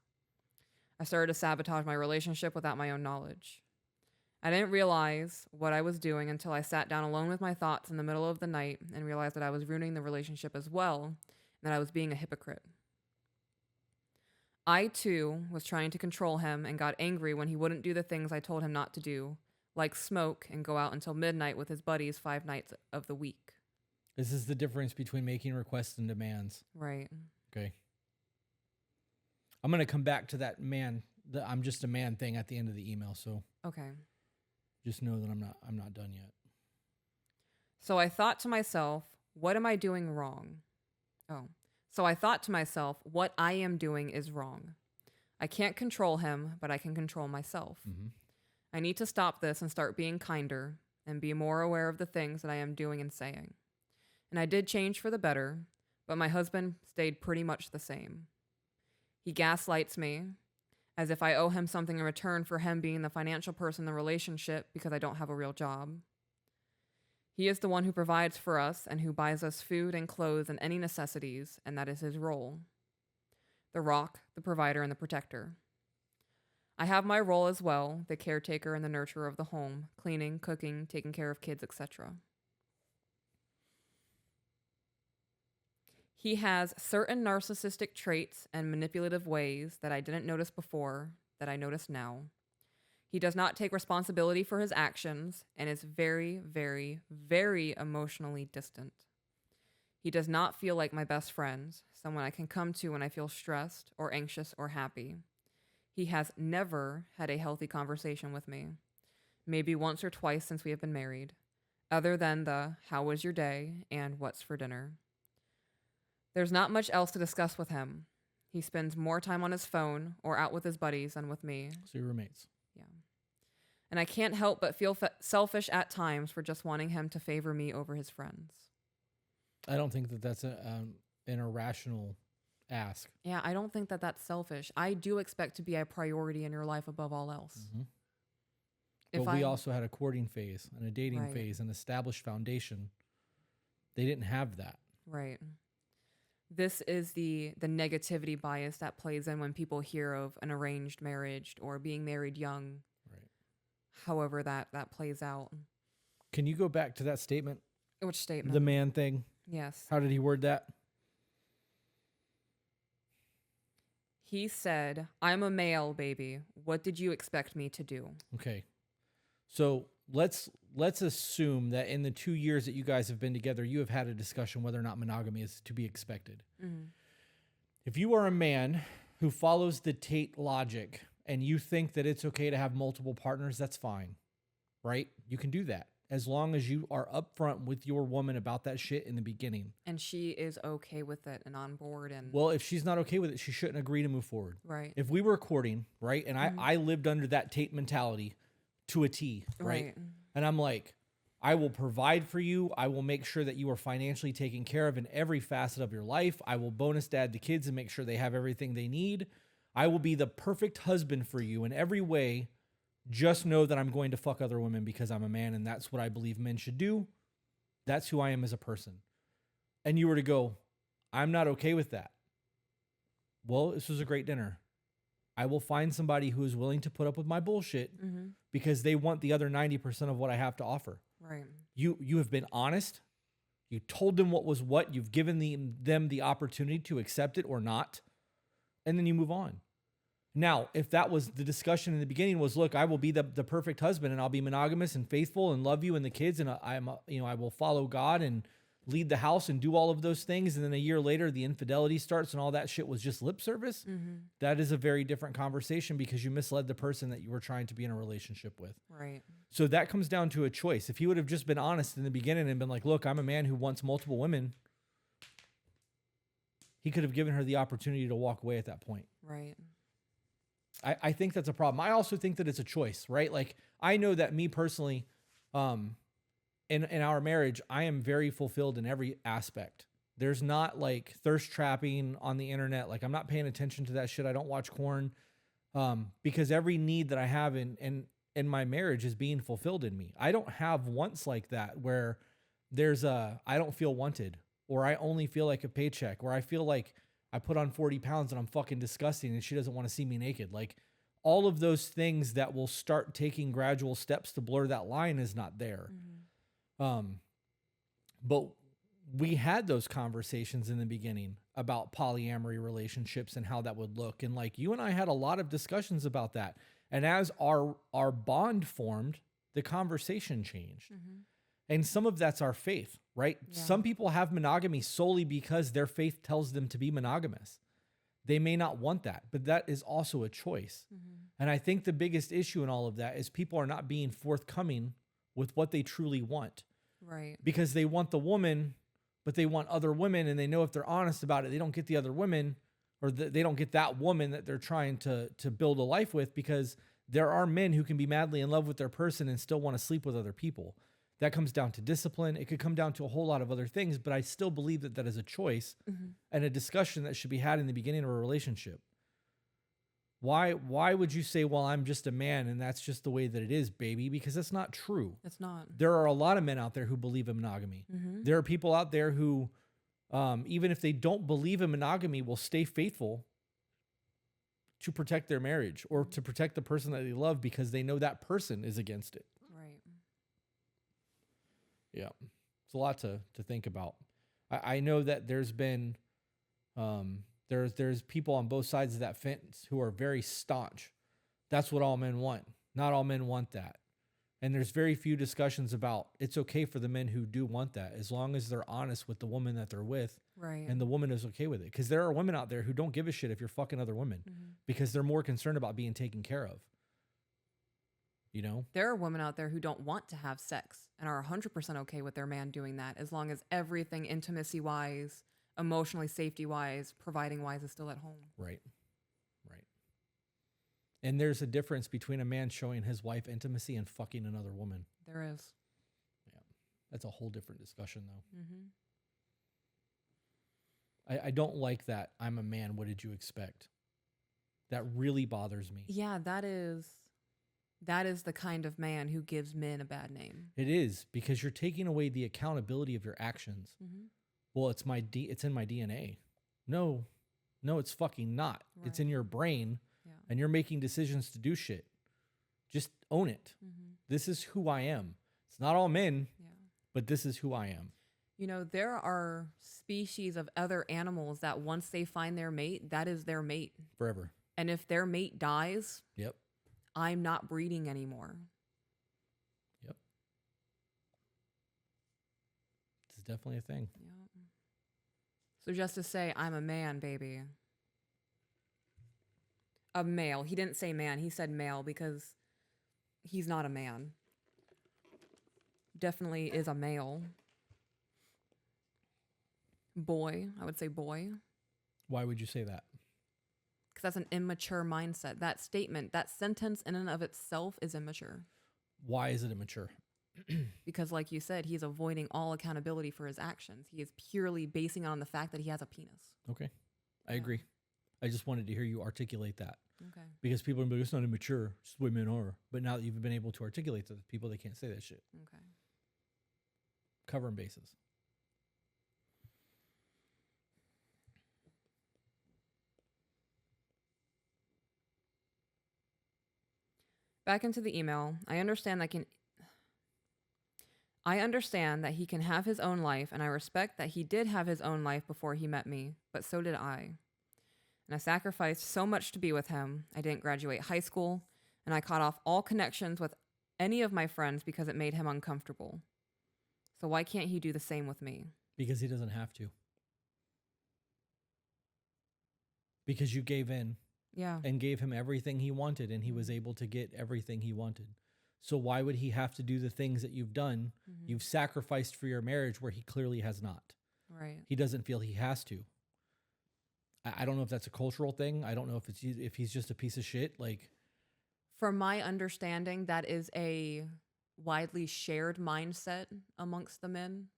I started to sabotage my relationship without my own knowledge. I didn't realize what I was doing until I sat down alone with my thoughts in the middle of the night and realized that I was ruining the relationship as well and that I was being a hypocrite. I, too, was trying to control him and got angry when he wouldn't do the things I told him not to do, like smoke and go out until midnight with his buddies 5 nights of the week. This is the difference between making requests and demands. Right. Okay. I'm going to come back to that the I'm just a man thing at the end of the email, so okay. Just know that I'm not done yet. So I thought to myself, what am I doing wrong? So I thought to myself, what I am doing is wrong. I can't control him, but I can control myself. Mm-hmm. I need to stop this and start being kinder and be more aware of the things that I am doing and saying. And I did change for the better, but my husband stayed pretty much the same. He gaslights me as if I owe him something in return for him being the financial person in the relationship because I don't have a real job. He is the one who provides for us and who buys us food and clothes and any necessities, and that is his role. The rock, the provider, and the protector. I have my role as well, the caretaker and the nurturer of the home, cleaning, cooking, taking care of kids, etc. He has certain narcissistic traits and manipulative ways that I didn't notice before that I notice now. He does not take responsibility for his actions and is very, very, very emotionally distant. He does not feel like my best friend, someone I can come to when I feel stressed or anxious or happy. He has never had a healthy conversation with me, maybe once or twice since we have been married, other than the "how was your day" and "what's for dinner." There's not much else to discuss with him. He spends more time on his phone or out with his buddies than with me. So your roommates. Yeah. And I can't help but feel selfish at times for just wanting him to favor me over his friends. I don't think that that's an irrational ask. Yeah, I don't think that that's selfish. I do expect to be a priority in your life above all else. Mm-hmm. But we also had a courting phase and a dating phase, an established foundation. They didn't have that. Right. This is the negativity bias that plays in when people hear of an arranged marriage or being married young. Right. However that plays out. Can you go back to that statement? Which statement? The man thing. Yes. How did he word that? He said, "I'm a male, baby. What did you expect me to do?" Okay. So let's assume that in the 2 years that you guys have been together, you have had a discussion whether or not monogamy is to be expected. Mm-hmm. If you are a man who follows the Tate logic and you think that it's okay to have multiple partners, that's fine, right? You can do that as long as you are upfront with your woman about that shit in the beginning. And she is okay with it and on board. And well, if she's not okay with it, she shouldn't agree to move forward. Right. If we were courting, right, and I lived under that Tate mentality to a T, right? And I'm like, I will provide for you. I will make sure that you are financially taken care of in every facet of your life. I will bonus dad the kids and make sure they have everything they need. I will be the perfect husband for you in every way. Just know that I'm going to fuck other women because I'm a man and that's what I believe men should do. That's who I am as a person. And you were to go, I'm not okay with that. Well, this was a great dinner. I will find somebody who is willing to put up with my bullshit because they want the other 90% of what I have to offer. Right. You have been honest. You told them what was what. You've given them the opportunity to accept it or not. And then you move on. Now, if that was the discussion in the beginning was, look, I will be the perfect husband and I'll be monogamous and faithful and love you and the kids. And I will follow God and lead the house and do all of those things. And then a year later, the infidelity starts and all that shit was just lip service. That is a very different conversation because you misled the person that you were trying to be in a relationship with. Right. So that comes down to a choice. If he would have just been honest in the beginning and been like, look, I'm a man who wants multiple women, he could have given her the opportunity to walk away at that point. Right. I think that's a problem. I also think that it's a choice, right? Like, I know that me personally, in our marriage, I am very fulfilled in every aspect. There's not like thirst trapping on the internet. Like, I'm not paying attention to that shit. I don't watch porn, because every need that I have in my marriage is being fulfilled in me. I don't have wants like that where I don't feel wanted, or I only feel like a paycheck, or I feel like I put on 40 pounds and I'm fucking disgusting and she doesn't want to see me naked. Like, all of those things that will start taking gradual steps to blur that line is not there. But we had those conversations in the beginning about polyamory relationships and how that would look. And like, you and I had a lot of discussions about that. And as our bond formed, the conversation changed. And some of that's our faith, right? Yeah. Some people have monogamy solely because their faith tells them to be monogamous. They may not want that, but that is also a choice. And I think the biggest issue in all of that is people are not being forthcoming with what they truly want. Right. Because they want the woman, but they want other women, and they know if they're honest about it, they don't get the other women, or they don't get that woman that they're trying to build a life with, because there are men who can be madly in love with their person and still want to sleep with other people. That comes down to discipline. It could come down to a whole lot of other things, but I still believe that that is a choice and a discussion that should be had in the beginning of a relationship. Why would you say, well, I'm just a man and that's just the way that it is, baby? Because that's not true. It's not. There are a lot of men out there who believe in monogamy. There are people out there who, even if they don't believe in monogamy, will stay faithful to protect their marriage or to protect the person that they love because they know that person is against it. Right. Yeah. It's a lot to think about. I know that there's been, there's people on both sides of that fence who are very staunch. That's what all men want. Not all men want that. And there's very few discussions about it's okay for the men who do want that, as long as they're honest with the woman that they're with. Right. And the woman is okay with it. Because there are women out there who don't give a shit if you're fucking other women because they're more concerned about being taken care of. You know? There are women out there who don't want to have sex and are 100% okay with their man doing that, as long as everything intimacy-wise, emotionally safety-wise, providing-wise is still at home. Right. Right. And there's a difference between a man showing his wife intimacy and fucking another woman. There is. Yeah. That's a whole different discussion, though. I don't like that. I'm a man. What did you expect? That really bothers me. Yeah, that is the kind of man who gives men a bad name. It is, because you're taking away the accountability of your actions. Well, it's in my DNA. No, it's fucking not. Right. It's in your brain, and you're making decisions to do shit. Just own it. This is who I am. It's not all men, but this is who I am. You know, there are species of other animals that once they find their mate, that is their mate. Forever. And if their mate dies, yep, I'm not breeding anymore. Yep. This is definitely a thing. Yep. So just to say, I'm a man, baby. A male. He didn't say man. He said male because he's not a man. Definitely is a male. Boy. I would say boy. Why would you say that? Because that's an immature mindset. That statement, that sentence in and of itself is immature. Why is it immature? Because like you said, he's avoiding all accountability for his actions. He is purely basing it on the fact that he has a penis. Okay. I agree. I just wanted to hear you articulate that. Okay. Because people are like, it's not immature. It's just the way men are. But now that you've been able to articulate to the people, they can't say that shit. Okay. Covering bases. Back into the email. I understand that he can have his own life, and I respect that he did have his own life before he met me, but so did I. And I sacrificed so much to be with him. I didn't graduate high school, and I cut off all connections with any of my friends because it made him uncomfortable. So why can't he do the same with me? Because he doesn't have to. Because you gave in Yeah. and gave him everything he wanted, and he was able to get everything he wanted. So why would he have to do the things that you've done? Mm-hmm. You've sacrificed for your marriage where he clearly has not. Right. He doesn't feel he has to. I don't know if that's a cultural thing. I don't know if he's just a piece of shit. Like, from my understanding, that is a widely shared mindset amongst the men.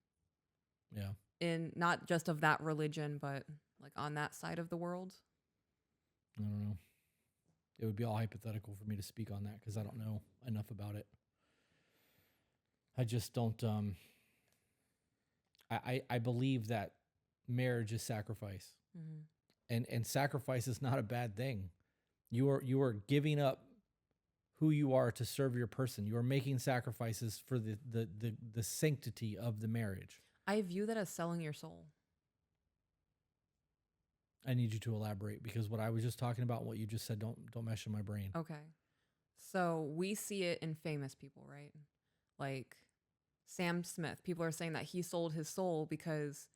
Yeah. In not just of that religion, but like on that side of the world. I don't know. It would be all hypothetical for me to speak on that because I don't know enough about it. I just don't. I believe that marriage is sacrifice, and sacrifice is not a bad thing. You are giving up who you are to serve your person. You are making sacrifices for the sanctity of the marriage. I view that as selling your soul. I need you to elaborate because what I was just talking about, what you just said, don't mesh in my brain. Okay. So we see it in famous people, right? Like Sam Smith. People are saying that he sold his soul because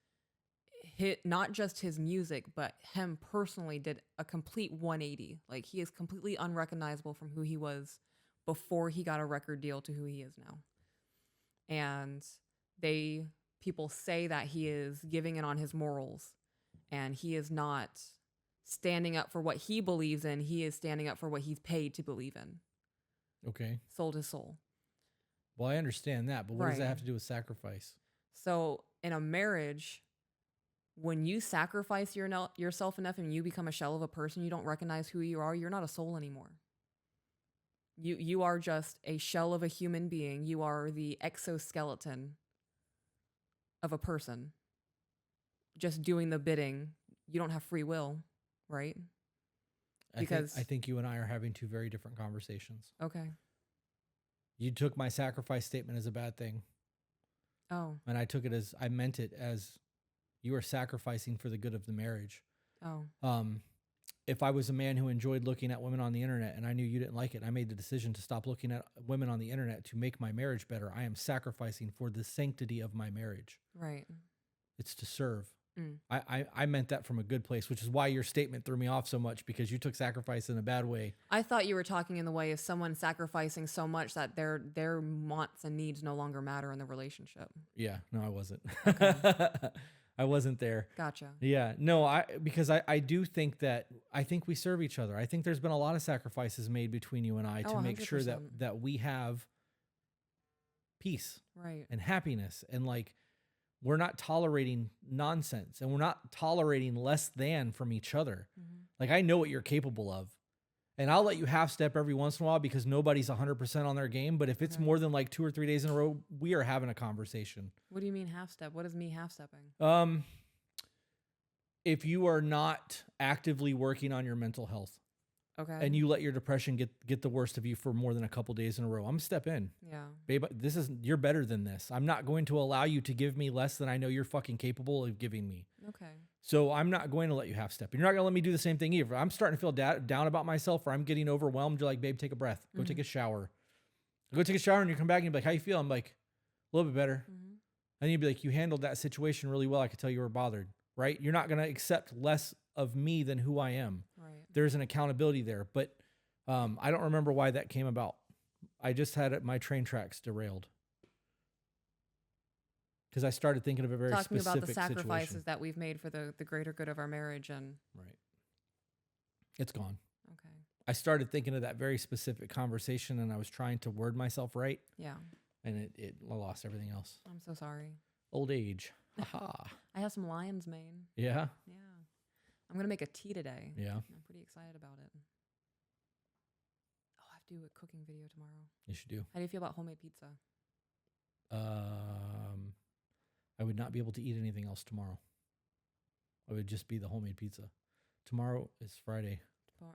not just his music, but him personally did a complete 180. Like he is completely unrecognizable from who he was before he got a record deal to who he is now. And people say that he is giving in on his morals. And he is not standing up for what he believes in. He is standing up for what he's paid to believe in. Okay. Sold his soul. Well, I understand that, but what does that have to do with sacrifice? So in a marriage, when you sacrifice yourself enough and you become a shell of a person, you don't recognize who you are. You're not a soul anymore. You are just a shell of a human being. You are the exoskeleton of a person. Just doing the bidding. You don't have free will, right? Because I think you and I are having two very different conversations. Okay. You took my sacrifice statement as a bad thing. Oh. And I meant it as you are sacrificing for the good of the marriage. Oh. If I was a man who enjoyed looking at women on the internet and I knew you didn't like it, I made the decision to stop looking at women on the internet to make my marriage better. I am sacrificing for the sanctity of my marriage. Right. It's to serve. I meant that from a good place, which is why your statement threw me off so much because you took sacrifice in a bad way. I thought you were talking in the way of someone sacrificing so much that their wants and needs no longer matter in the relationship. Yeah, no, I wasn't. Okay. I wasn't there. Gotcha. Yeah, no, because I do think we serve each other. I think there's been a lot of sacrifices made between you and I to make sure 100%. that we have peace, right, and happiness, and like we're not tolerating nonsense, and we're not tolerating less than from each other. Mm-hmm. Like I know what you're capable of. And I'll let you half step every once in a while because nobody's 100% on their game. But if it's more than like 2 or 3 days in a row, we are having a conversation. What do you mean half step? What is me half stepping? If you are not actively working on your mental health, okay, and you let your depression get the worst of you for more than a couple days in a row, I'm gonna step in. Yeah, Babe, you're better than this. I'm not going to allow you to give me less than I know you're fucking capable of giving me. okay. So I'm not going to let you half step. You're not going to let me do the same thing either. I'm starting to feel down about myself, or I'm getting overwhelmed. You're like, babe, take a breath. Go take a shower. Go take a shower, and you come back and you're like, how you feel? I'm like, a little bit better. And you'd be like, you handled that situation really well. I could tell you were bothered, right? You're not going to accept less of me than who I am. Right. There's an accountability there. But I don't remember why that came about. I just had my train tracks derailed. Because I started thinking of a very Talking specific about the sacrifices situation. that we've made for the greater good of our marriage, and Right. It's gone. okay, I started thinking of that very specific conversation, and I was trying to word myself right, yeah. and I lost everything else. I'm so sorry. Old age. Haha. I have some lion's mane. Yeah. Yeah, I'm gonna make a tea today. Yeah. I'm pretty excited about it. Oh, I have to do a cooking video tomorrow. You should do. How do you feel about homemade pizza? I would not be able to eat anything else tomorrow. It would just be the homemade pizza. Tomorrow is Friday.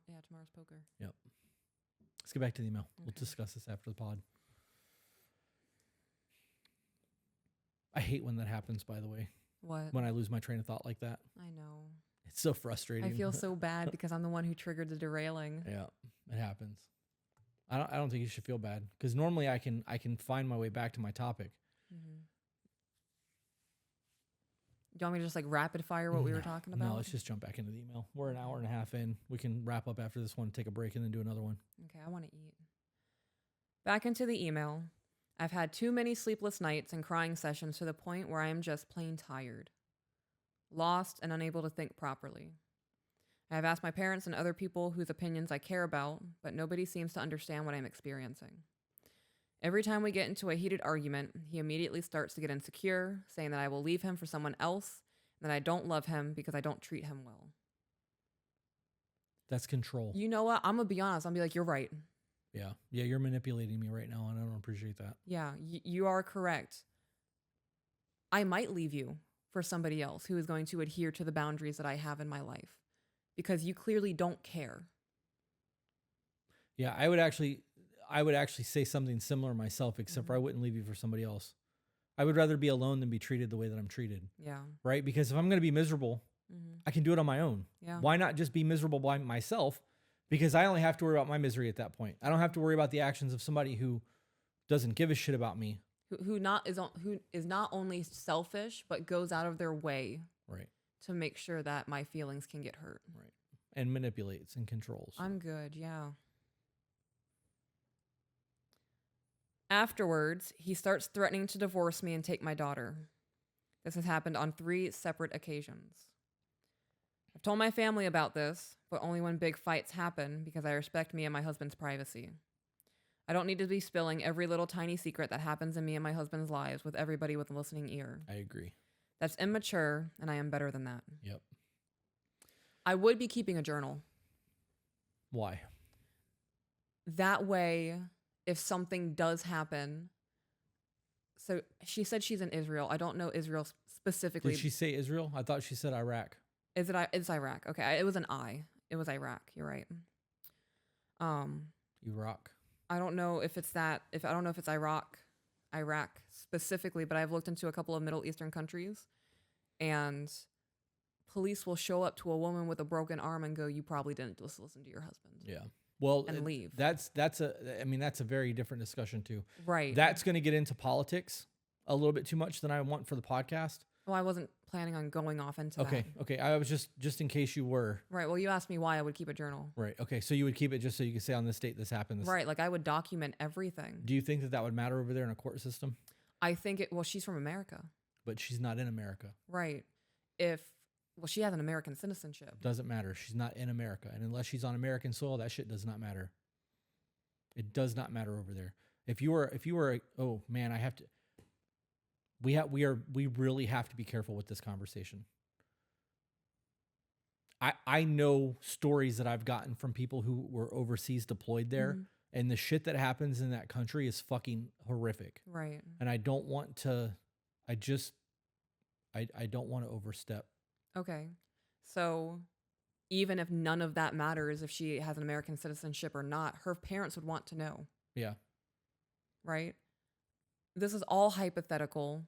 Yeah, tomorrow's poker. Yep. Let's get back to the email. We'll Okay. discuss this after the pod. I hate when that happens, by the way, What? when I lose my train of thought like that. I know. It's so frustrating. I feel so bad because I'm the one who triggered the derailing. Yeah, it happens. I don't think you should feel bad because normally I can find my way back to my topic. Mm-hmm. Do you want me to just like rapid fire what we were talking about? No, let's just jump back into the email. We're an hour and a half in. We can wrap up after this one, take a break, and then do another one. Okay, I want to eat. Back into the email. I've had too many sleepless nights and crying sessions to the point where I am just plain tired, lost, and unable to think properly. I have asked my parents and other people whose opinions I care about, but nobody seems to understand what I'm experiencing. Every time we get into a heated argument, he immediately starts to get insecure, saying that I will leave him for someone else and that I don't love him because I don't treat him well. That's control. You know what? I'm going to be honest. I'll be like, you're right. Yeah, you're manipulating me right now, and I don't appreciate that. Yeah, you are correct. I might leave you for somebody else who is going to adhere to the boundaries that I have in my life because you clearly don't care. Yeah, I would actually say something similar myself, except for I wouldn't leave you for somebody else. I would rather be alone than be treated the way that I'm treated. Yeah. Right? Because if I'm going to be miserable, I can do it on my own. Yeah. Why not just be miserable by myself? Because I only have to worry about my misery at that point. I don't have to worry about the actions of somebody who doesn't give a shit about me. Who is not only selfish but goes out of their way Right. to make sure that my feelings can get hurt. Right. And manipulates and controls. I'm good, yeah. Afterwards, he starts threatening to divorce me and take my daughter. This has happened on 3 separate occasions. I've told my family about this, but only when big fights happen because I respect me and my husband's privacy. I don't need to be spilling every little tiny secret that happens in me and my husband's lives with everybody with a listening ear. I agree. That's immature, and I am better than that. Yep. I would be keeping a journal. Why? That way, if something does happen... So she said she's in Israel. I don't know Israel specifically. Did she say Israel? I thought she said Iraq. It's Iraq. Okay, it was an I. It was Iraq. You're right. Iraq. I don't know if it's that. I don't know if it's Iraq specifically, but I've looked into a couple of Middle Eastern countries, and police will show up to a woman with a broken arm and go, "You probably didn't just listen to your husband." Yeah. Well, and leave. That's a very different discussion too. Right. That's going to get into politics a little bit too much than I want for the podcast. Well, I wasn't planning on going off into that. Okay. I was just in case you were. Right. Well, you asked me why I would keep a journal. Right. Okay. So you would keep it just so you could say on this date this happened. Right. Like I would document everything. Do you think that would matter over there in a court system? I think it. Well, she's from America. But she's not in America. Right. She has an American citizenship. Doesn't matter. She's not in America, and unless she's on American soil, that shit does not matter. It does not matter over there. If you were, oh man, I have to. We really have to be careful with this conversation. I know stories that I've gotten from people who were overseas deployed there, and the shit that happens in that country is fucking horrific. Right. And I don't want to. I don't want to overstep. Okay. So even if none of that matters, if she has an American citizenship or not, her parents would want to know. Yeah. Right? This is all hypothetical.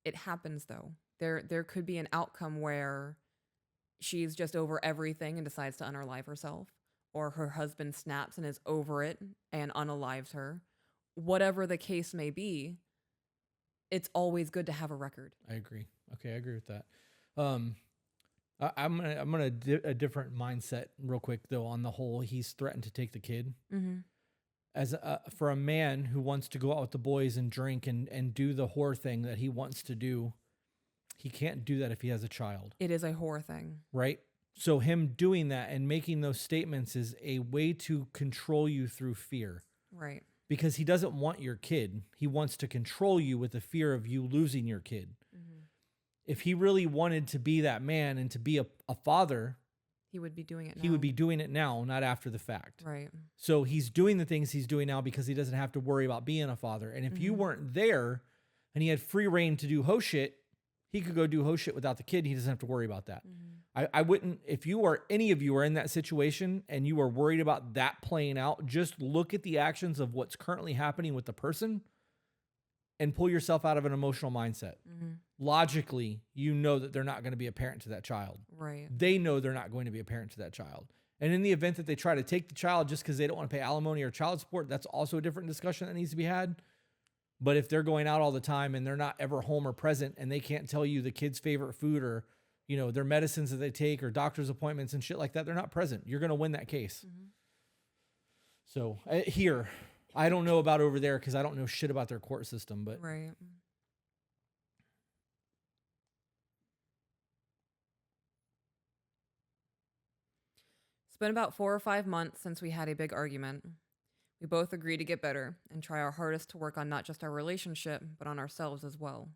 It happens though. There could be an outcome where she's just over everything and decides to unalive herself, or her husband snaps and is over it and unalives her. Whatever the case may be, it's always good to have a record. I agree. Okay, I agree with that. I'm gonna a different mindset real quick though. On the whole, he's threatened to take the kid. As for a man who wants to go out with the boys and drink and do the whore thing that he wants to do, he can't do that if he has a child. It is a whore thing, right? So him doing that and making those statements is a way to control you through fear, right? Because he doesn't want your kid. He wants to control you with the fear of you losing your kid. If he really wanted to be that man and to be a father, he would be doing it now. He would be doing it now, not after the fact. Right. So he's doing the things he's doing now because he doesn't have to worry about being a father. And if you weren't there and he had free reign to do ho shit, he could go do ho shit without the kid. He doesn't have to worry about that. I wouldn't, if you or any of you are in that situation and you are worried about that playing out, just look at the actions of what's currently happening with the person and pull yourself out of an emotional mindset. Logically, you know that they're not going to be a parent to that child. Right. They know they're not going to be a parent to that child. And in the event that they try to take the child just because they don't want to pay alimony or child support, that's also a different discussion that needs to be had. But if they're going out all the time and they're not ever home or present and they can't tell you the kid's favorite food or, you know, their medicines that they take or doctor's appointments and shit like that, they're not present. You're going to win that case. So here, I don't know about over there because I don't know shit about their court system, but Right. It's been about 4 or 5 months since we had a big argument. We both agreed to get better and try our hardest to work on not just our relationship, but on ourselves as well.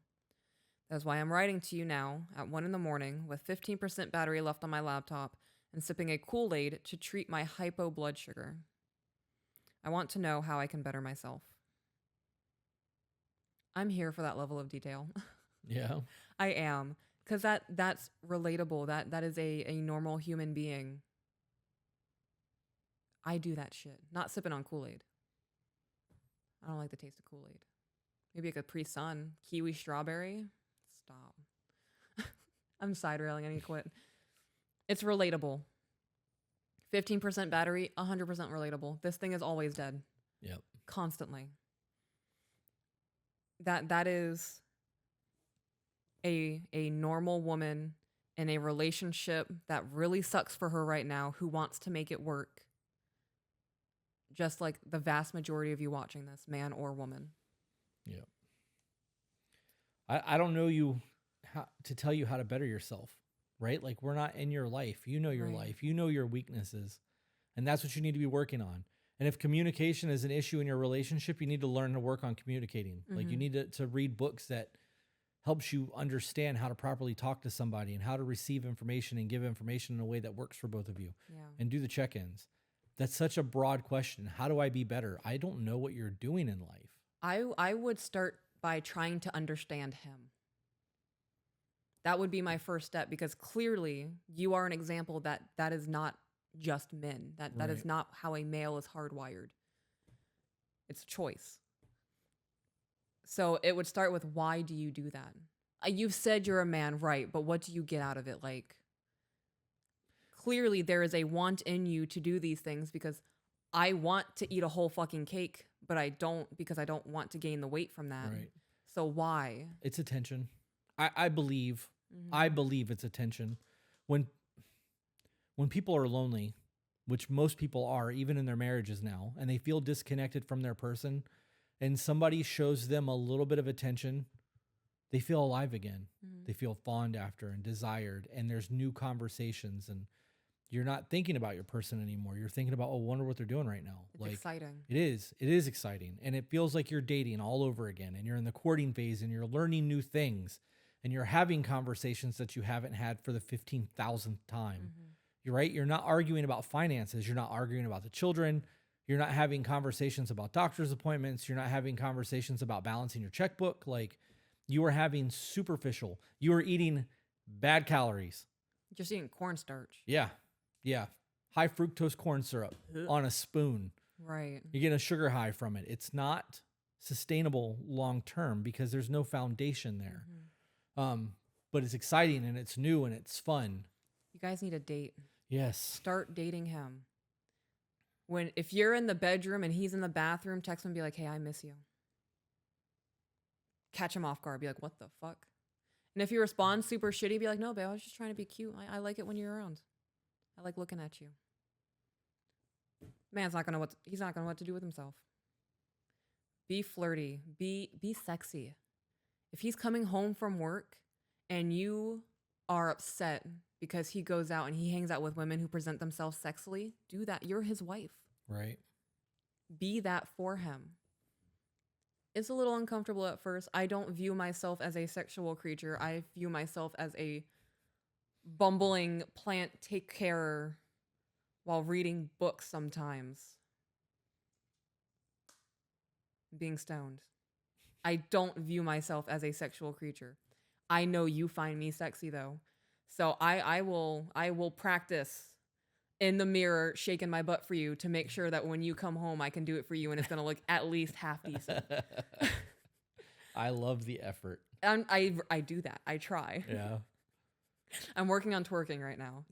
That is why I'm writing to you now at 1 a.m. with 15% battery left on my laptop and sipping a Kool-Aid to treat my hypo blood sugar. I want to know how I can better myself. I'm here for that level of detail. yeah. I am. Because that's relatable. That is a normal human being. I do that shit. Not sipping on Kool-Aid. I don't like the taste of Kool-Aid. Maybe a Capri Sun, kiwi strawberry. Stop. I'm side railing. I need to quit. It's relatable. 15% battery, 100% relatable. This thing is always dead. Yep. Constantly. That is a normal woman in a relationship that really sucks for her right now who wants to make it work. Just like the vast majority of you watching this, man or woman. Yep. I don't know you how to tell you how to better yourself, right? Like we're not in your life. You know your Right. life. You know your weaknesses. And that's what you need to be working on. And if communication is an issue in your relationship, you need to learn to work on communicating. Like you need to read books that helps you understand how to properly talk to somebody and how to receive information and give information in a way that works for both of you. Yeah. And do the check-ins. That's such a broad question. How do I be better? I don't know what you're doing in life. I would start by trying to understand him. That would be my first step because clearly you are an example that is not just men. That is Right. not how a male is hardwired. It's a choice. So it would start with, why do you do that? You've said you're a man, right? But what do you get out of it? Like, clearly there is a want in you to do these things because I want to eat a whole fucking cake, but I don't because I don't want to gain the weight from that. Right. So why? It's attention. I believe it's attention. When people are lonely, which most people are, even in their marriages now, and they feel disconnected from their person, and somebody shows them a little bit of attention, they feel alive again. They feel fond after and desired, and there's new conversations, and you're not thinking about your person anymore. You're thinking about, oh, wonder what they're doing right now. It's exciting. It is exciting. And it feels like you're dating all over again, and you're in the courting phase and you're learning new things and you're having conversations that you haven't had for the 15,000th time. You're right. You're not arguing about finances. You're not arguing about the children. You're not having conversations about doctor's appointments. You're not having conversations about balancing your checkbook. Like you are having superficial, you are eating bad calories. Just eating cornstarch. Yeah. Yeah. High fructose corn syrup on a spoon. Right. You're getting a sugar high from it. It's not sustainable long term because there's no foundation there. But it's exciting and it's new and it's fun. You guys need a date. Yes. Start dating him. If you're in the bedroom and he's in the bathroom, text him and be like, hey, I miss you. Catch him off guard. Be like, what the fuck? And if he responds super shitty, be like, no, babe, I was just trying to be cute. I like it when you're around. I like looking at you. Man's not gonna he's not gonna know what to do with himself. Be flirty. Be sexy. If he's coming home from work and you are upset because he goes out and he hangs out with women who present themselves sexily, do that. You're his wife. Right. Be that for him. It's a little uncomfortable at first. I don't view myself as a sexual creature. I view myself as a bumbling plant take care while reading books sometimes. Being stoned. I don't view myself as a sexual creature. I know you find me sexy though. So I will practice in the mirror shaking my butt for you to make sure that when you come home I can do it for you and it's going to look at least half decent. I love the effort. And I do that. I try. Yeah. I'm working on twerking right now.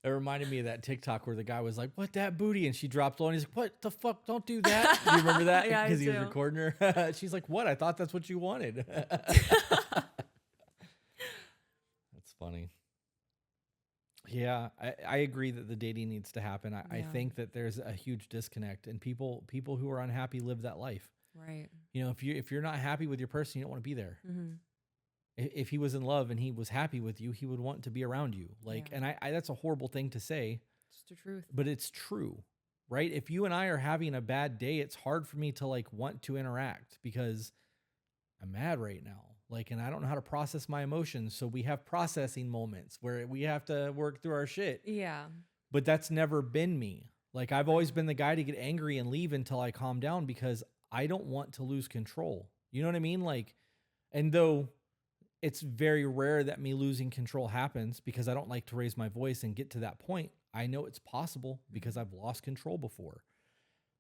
It reminded me of that TikTok where the guy was like, "What, that booty?" And she dropped low and he's like, "What the fuck? Don't do that." Do you remember that? Yeah, I Because he was do. recording her. She's like, "What? I thought that's what you wanted." That's funny. Yeah, I agree that the dating needs to happen. I Yeah. think that there's a huge disconnect, and people who are unhappy live that life. Right. You know, if you're not happy with your person, you don't want to be there. Mm-hmm. If he was in love and he was happy with you, he would want to be around you. Like, Yeah. and I that's a horrible thing to say, Just the truth. but it's true, right? If you and I are having a bad day, it's hard for me to like want to interact because I'm mad right now. Like, and I don't know how to process my emotions. So we have processing moments where we have to work through our shit. Yeah. But that's never been me. Like, I've always been the guy to get angry and leave until I calm down because I don't want to lose control. You know what I mean? Like, and though it's very rare that me losing control happens because I don't like to raise my voice and get to that point, I know it's possible because I've lost control before.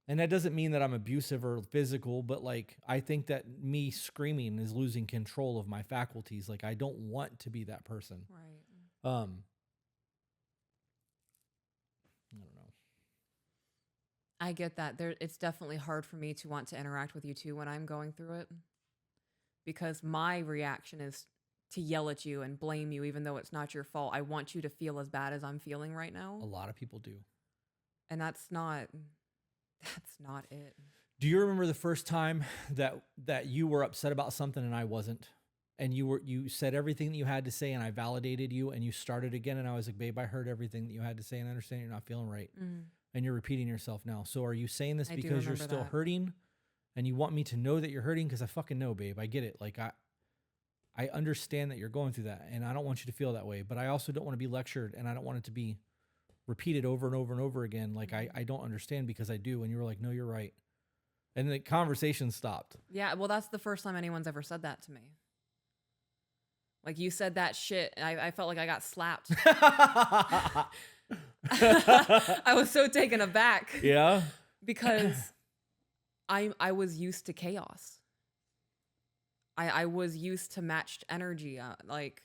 And that doesn't mean that I'm abusive or physical, but like, I think that me screaming is losing control of my faculties. Like, I don't want to be that person. Right. I don't know. I get that. It's definitely hard for me to want to interact with you too when I'm going through it. Because my reaction is to yell at you and blame you even though it's not your fault. I want you to feel as bad as I'm feeling right now. A lot of people do. And that's not it. Do you remember the first time that you were upset about something and I wasn't? And you said everything that you had to say and I validated you and you started again and I was like, "Babe, I heard everything that you had to say and I understand you're not feeling right." Mm. And you're repeating yourself now. So are you saying this I do because you're remember still that. hurting and you want me to know that you're hurting? Because I fucking know, babe. I get it. Like, I understand that you're going through that and I don't want you to feel that way, but I also don't want to be lectured and I don't want it to be repeated over and over and over again. Like, I don't understand because I do. And you were like, "No, you're right." And the conversation stopped. Yeah, well, that's the first time anyone's ever said that to me. Like, you said that shit, and I felt like I got slapped. I was so taken aback. Yeah. Because I was used to chaos. I was used to matched energy. Like,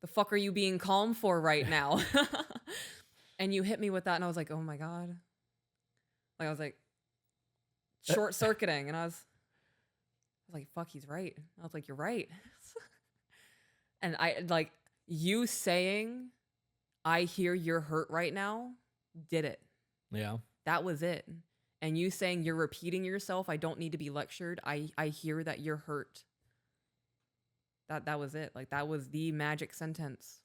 the fuck are you being calm for right now? And you hit me with that, and I was like, oh my God. Like, I was like, short circuiting, and I was like, fuck, he's right. I was like, you're right. And I like you saying, I hear you're hurt right now, did it. Yeah. That was it. And you saying you're repeating yourself, I don't need to be lectured. I hear that you're hurt. That was it. Like, that was the magic sentence.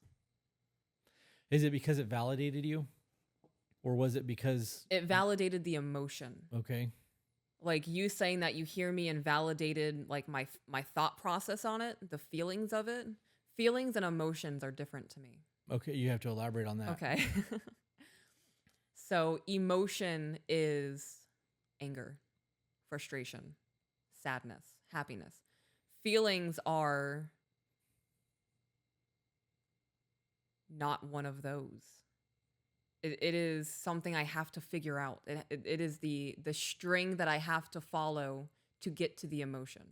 Is it because it validated you? Or was it because It validated the emotion. Okay. Like, you saying that you hear me and validated like my thought process on it, the feelings of it. Feelings and emotions are different to me. Okay, you have to elaborate on that. Okay. So emotion is anger, frustration, sadness, happiness. Feelings are not one of those. It is something I have to figure out. It is the string that I have to follow to get to the emotion.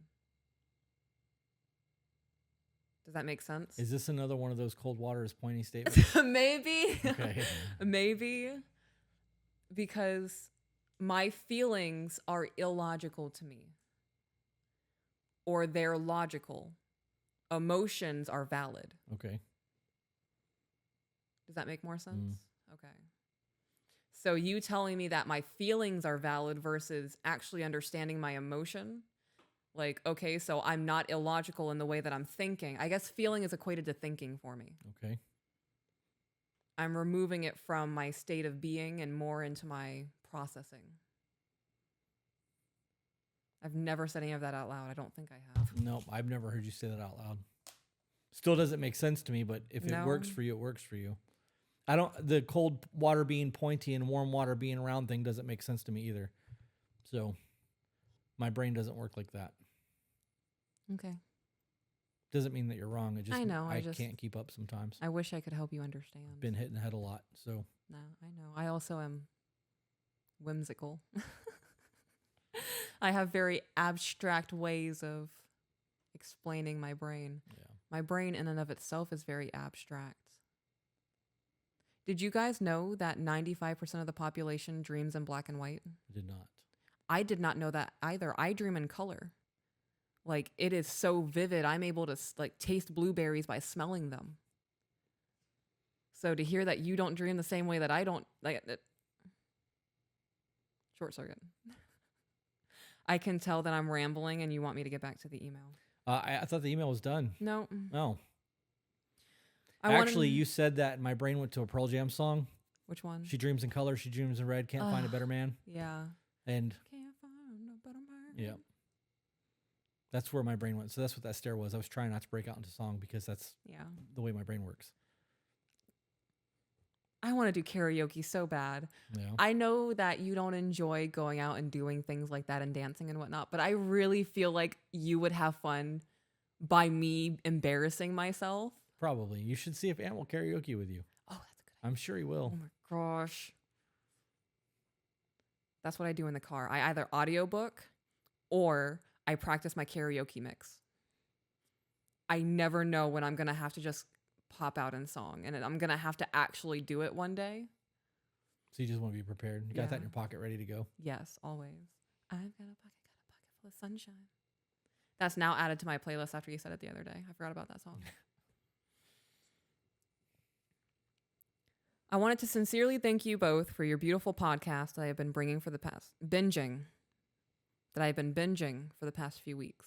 Does that make sense? Is this another one of those cold water is pointy statements? Maybe. Okay. Maybe. Because my feelings are illogical to me. Or they're logical. Emotions are valid. Okay. Does that make more sense? Okay. So you telling me that my feelings are valid versus actually understanding my emotion? Like, okay, so I'm not illogical in the way that I'm thinking. I guess feeling is equated to thinking for me. Okay. I'm removing it from my state of being and more into my processing. I've never said any of that out loud. I don't think I have. No, I've never heard you say that out loud. Still doesn't make sense to me, but if it works for you, it works for you. The cold water being pointy and warm water being round thing doesn't make sense to me either. So my brain doesn't work like that. Okay. Doesn't mean that you're wrong. It just I know, I can't keep up sometimes. I wish I could help you understand. Been hit in the head a lot. So No, I know. I also am whimsical. I have very abstract ways of explaining my brain. yeah. My brain in and of itself is very abstract. Did you guys know that 95% of the population dreams in black and white? I did not. I did not know that either. I dream in color. Like, it is so vivid. I'm able to like taste blueberries by smelling them. So to hear that you don't dream the same way that I don't, like, short circuit. I can tell that I'm rambling and you want me to get back to the email. I thought the email was done. No. Oh. I Actually, you said that and my brain went to a Pearl Jam song. Which one? She dreams in color. She dreams in red. Can't find a better man. Yeah. And Can't find a better man. yeah, that's where my brain went. So that's what that stare was. I was trying not to break out into song because that's the way my brain works. I want to do karaoke so bad. Yeah. I know that you don't enjoy going out and doing things like that and dancing and whatnot, but I really feel like you would have fun by me embarrassing myself. Probably. You should see if Ant will karaoke with you. Oh, that's a good I'm sure he will. idea. Oh my gosh. That's what I do in the car. I either audiobook or I practice my karaoke mix. I never know when I'm going to have to just pop out in song, and I'm going to have to actually do it one day. So you just want to be prepared. You got that in your pocket ready to go. Yes, always. I've got a pocket full of sunshine. That's now added to my playlist after you said it the other day. I forgot about that song. I wanted to sincerely thank you both for your beautiful podcast that I have been bringing for the past that I've been binging for the past few weeks.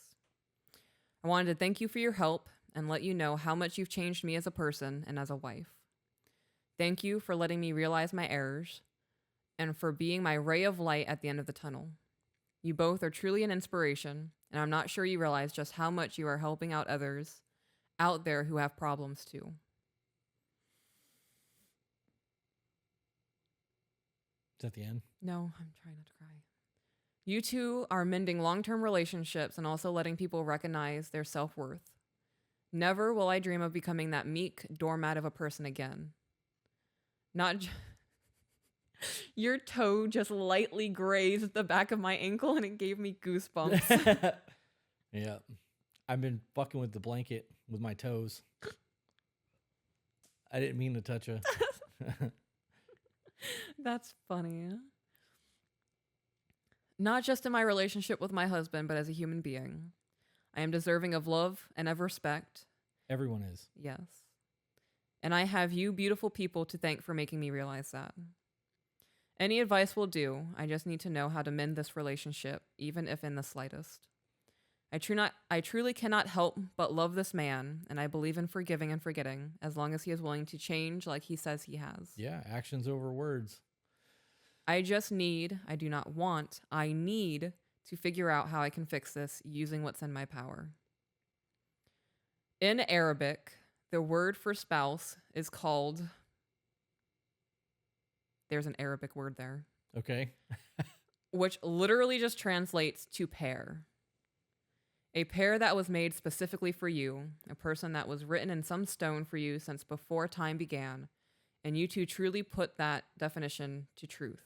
I wanted to thank you for your help and let you know how much you've changed me as a person and as a wife. Thank you for letting me realize my errors and for being my ray of light at the end of the tunnel. You both are truly an inspiration, and I'm not sure you realize just how much you are helping out others out there who have problems too. Is that the end? No, I'm trying not to cry. You two are mending long-term relationships and also letting people recognize their self-worth. Never will I dream of becoming that meek doormat of a person again. Your toe just lightly grazed the back of my ankle and it gave me goosebumps. Yeah. I've been fucking with the blanket with my toes. I didn't mean to touch you. That's funny. Not just in my relationship with my husband, but as a human being. I am deserving of love and of respect. Everyone is. Yes. And I have you beautiful people to thank for making me realize that. Any advice will do. I just need to know how to mend this relationship, even if in the slightest. I truly cannot help but love this man, and I believe in forgiving and forgetting, as long as he is willing to change like he says he has. Yeah, actions over words. I need to figure out how I can fix this using what's in my power. In Arabic, the word for spouse is called... There's an Arabic word there. Okay. Which literally just translates to pair. A pair that was made specifically for you, a person that was written in some stone for you since before time began, and you two truly put that definition to truth.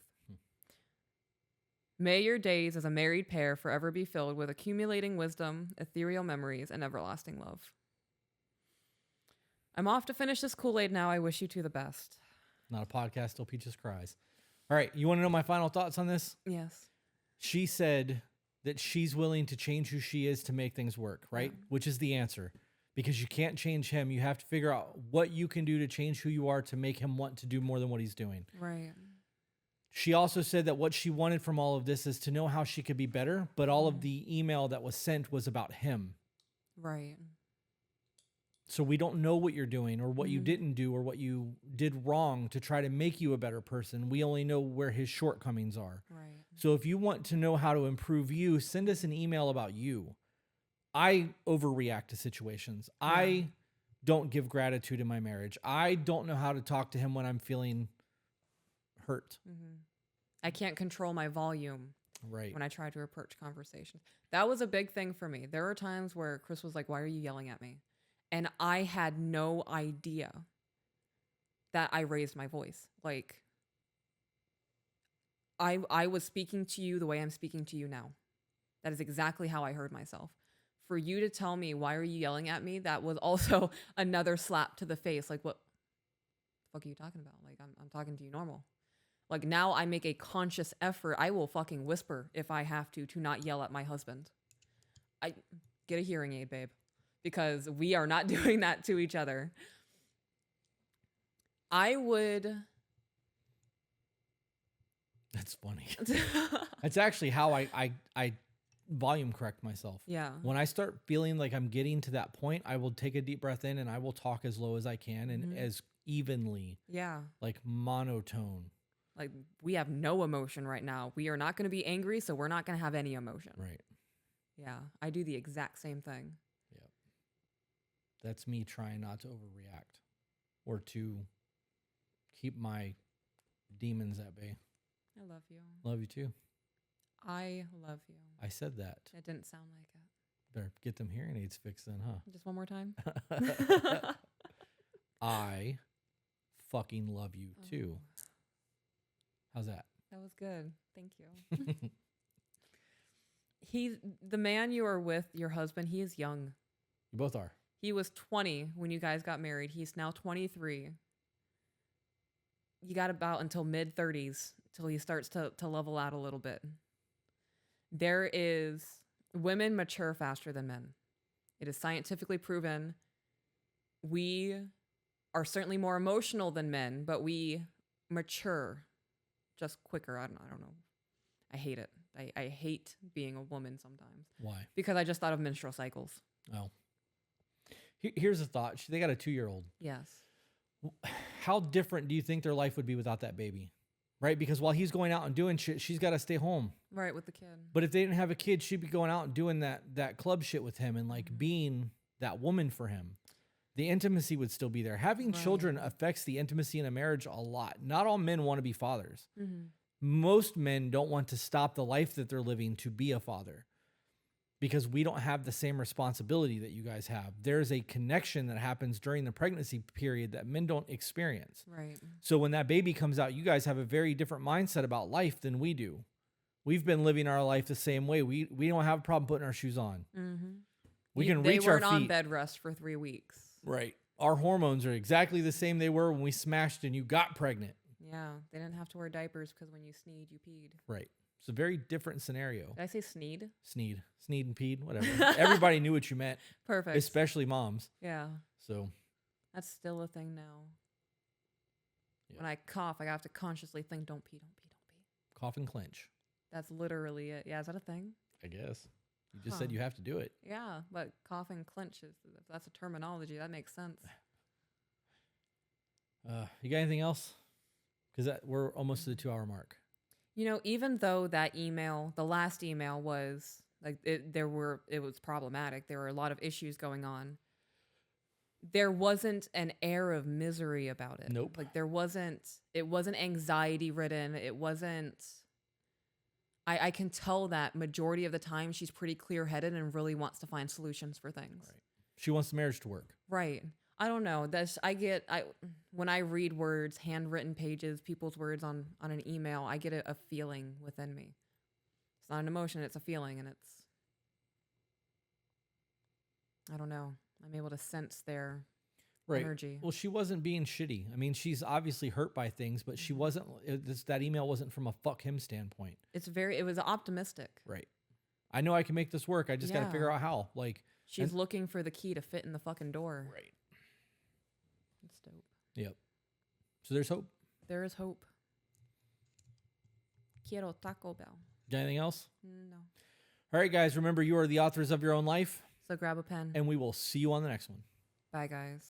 May your days as a married pair forever be filled with accumulating wisdom, ethereal memories, and everlasting love. I'm off to finish this Kool-Aid now. I wish you two the best. Not a podcast till Peaches cries. All right, you want to know my final thoughts on this? Yes. She said that she's willing to change who she is to make things work, right? Yeah. Which is the answer. Because you can't change him. You have to figure out what you can do to change who you are to make him want to do more than what he's doing. Right. She also said that what she wanted from all of this is to know how she could be better, but all of the email that was sent was about him. Right. So we don't know what you're doing or what you didn't do or what you did wrong to try to make you a better person. We only know where his shortcomings are. Right. So if you want to know how to improve you, send us an email about you. I overreact to situations. Yeah. I don't give gratitude in my marriage. I don't know how to talk to him when I'm feeling hurt. I can't control my volume. Right. when I tried to approach conversations. That was a big thing for me. There are times where Chris was like, "Why are you yelling at me?" And I had no idea that I raised my voice. Like I was speaking to you the way I'm speaking to you now. That is exactly how I heard myself. For you to tell me, "Why are you yelling at me?" That was also another slap to the face. Like, what the fuck are you talking about? Like, I'm talking to you normal. Like, now I make a conscious effort. I will fucking whisper if I have to not yell at my husband. I get a hearing aid, babe, because we are not doing that to each other. I would. That's funny. That's actually how I volume correct myself. Yeah. When I start feeling like I'm getting to that point, I will take a deep breath in and I will talk as low as I can and as evenly. Yeah. Like monotone. Like, we have no emotion right now. We are not going to be angry, so we're not going to have any emotion. Right. Yeah. I do the exact same thing. Yep. That's me trying not to overreact or to keep my demons at bay. I love you. Love you too. I love you. I said that. It didn't sound like it. Better get them hearing aids fixed then, huh? Just one more time. I fucking love you too. How's that? That was good. Thank you. He's the man you are with, your husband. He is young. You both are. He was 20 when you guys got married. He's now 23. You got about until mid 30s till he starts to level out a little bit. Women mature faster than men. It is scientifically proven. We are certainly more emotional than men, but we mature just quicker. I don't know. I hate it. I hate being a woman sometimes. Why? Because I just thought of menstrual cycles. Oh. Here's a thought. They got a 2-year-old. Yes. How different do you think their life would be without that baby? Right? Because while he's going out and doing shit, she's got to stay home. Right, with the kid. But if they didn't have a kid, she'd be going out and doing that club shit with him and like being that woman for him. The intimacy would still be there. Having children affects the intimacy in a marriage a lot. Not all men want to be fathers. Most men don't want to stop the life that they're living to be a father because we don't have the same responsibility that you guys have. There's a connection that happens during the pregnancy period that men don't experience. Right. So when that baby comes out, you guys have a very different mindset about life than we do. We've been living our life the same way. We don't have a problem putting our shoes on. We can reach our feet. They weren't on bed rest for 3 weeks. Right. Our hormones are exactly the same they were when we smashed and you got pregnant. Yeah. They didn't have to wear diapers because when you sneed, you peed. Right. It's a very different scenario. Did I say sneed? Sneed and peed, whatever. Everybody knew what you meant. Perfect. Especially moms. Yeah. So. That's still a thing now. Yeah. When I cough, I have to consciously think, don't pee, don't pee, don't pee. Cough and clench. That's literally it. Yeah. Is that a thing? I guess. You just said you have to do it. Yeah, but cough and clench if that's a terminology. That makes sense. You got anything else? Because we're almost to the 2-hour mark. You know, even though that email, the last email was like it was problematic. There were a lot of issues going on. There wasn't an air of misery about it. Nope. Like it wasn't anxiety ridden. It wasn't. I can tell that majority of the time she's pretty clear-headed and really wants to find solutions for things. Right. She wants the marriage to work. Right. I don't know. When I read words, handwritten pages, people's words on an email, I get a feeling within me. It's not an emotion, it's a feeling, and I don't know. I'm able to sense their energy. Well, she wasn't being shitty. I mean, she's obviously hurt by things, but she wasn't. That email wasn't from a fuck him standpoint. It was optimistic. Right. I know I can make this work. I just got to figure out how. Like she's looking for the key to fit in the fucking door. Right. It's dope. Yep. So there's hope. There is hope. Quiero Taco Bell. Got anything else? No. All right, guys. Remember, you are the authors of your own life. So grab a pen. And we will see you on the next one. Bye, guys.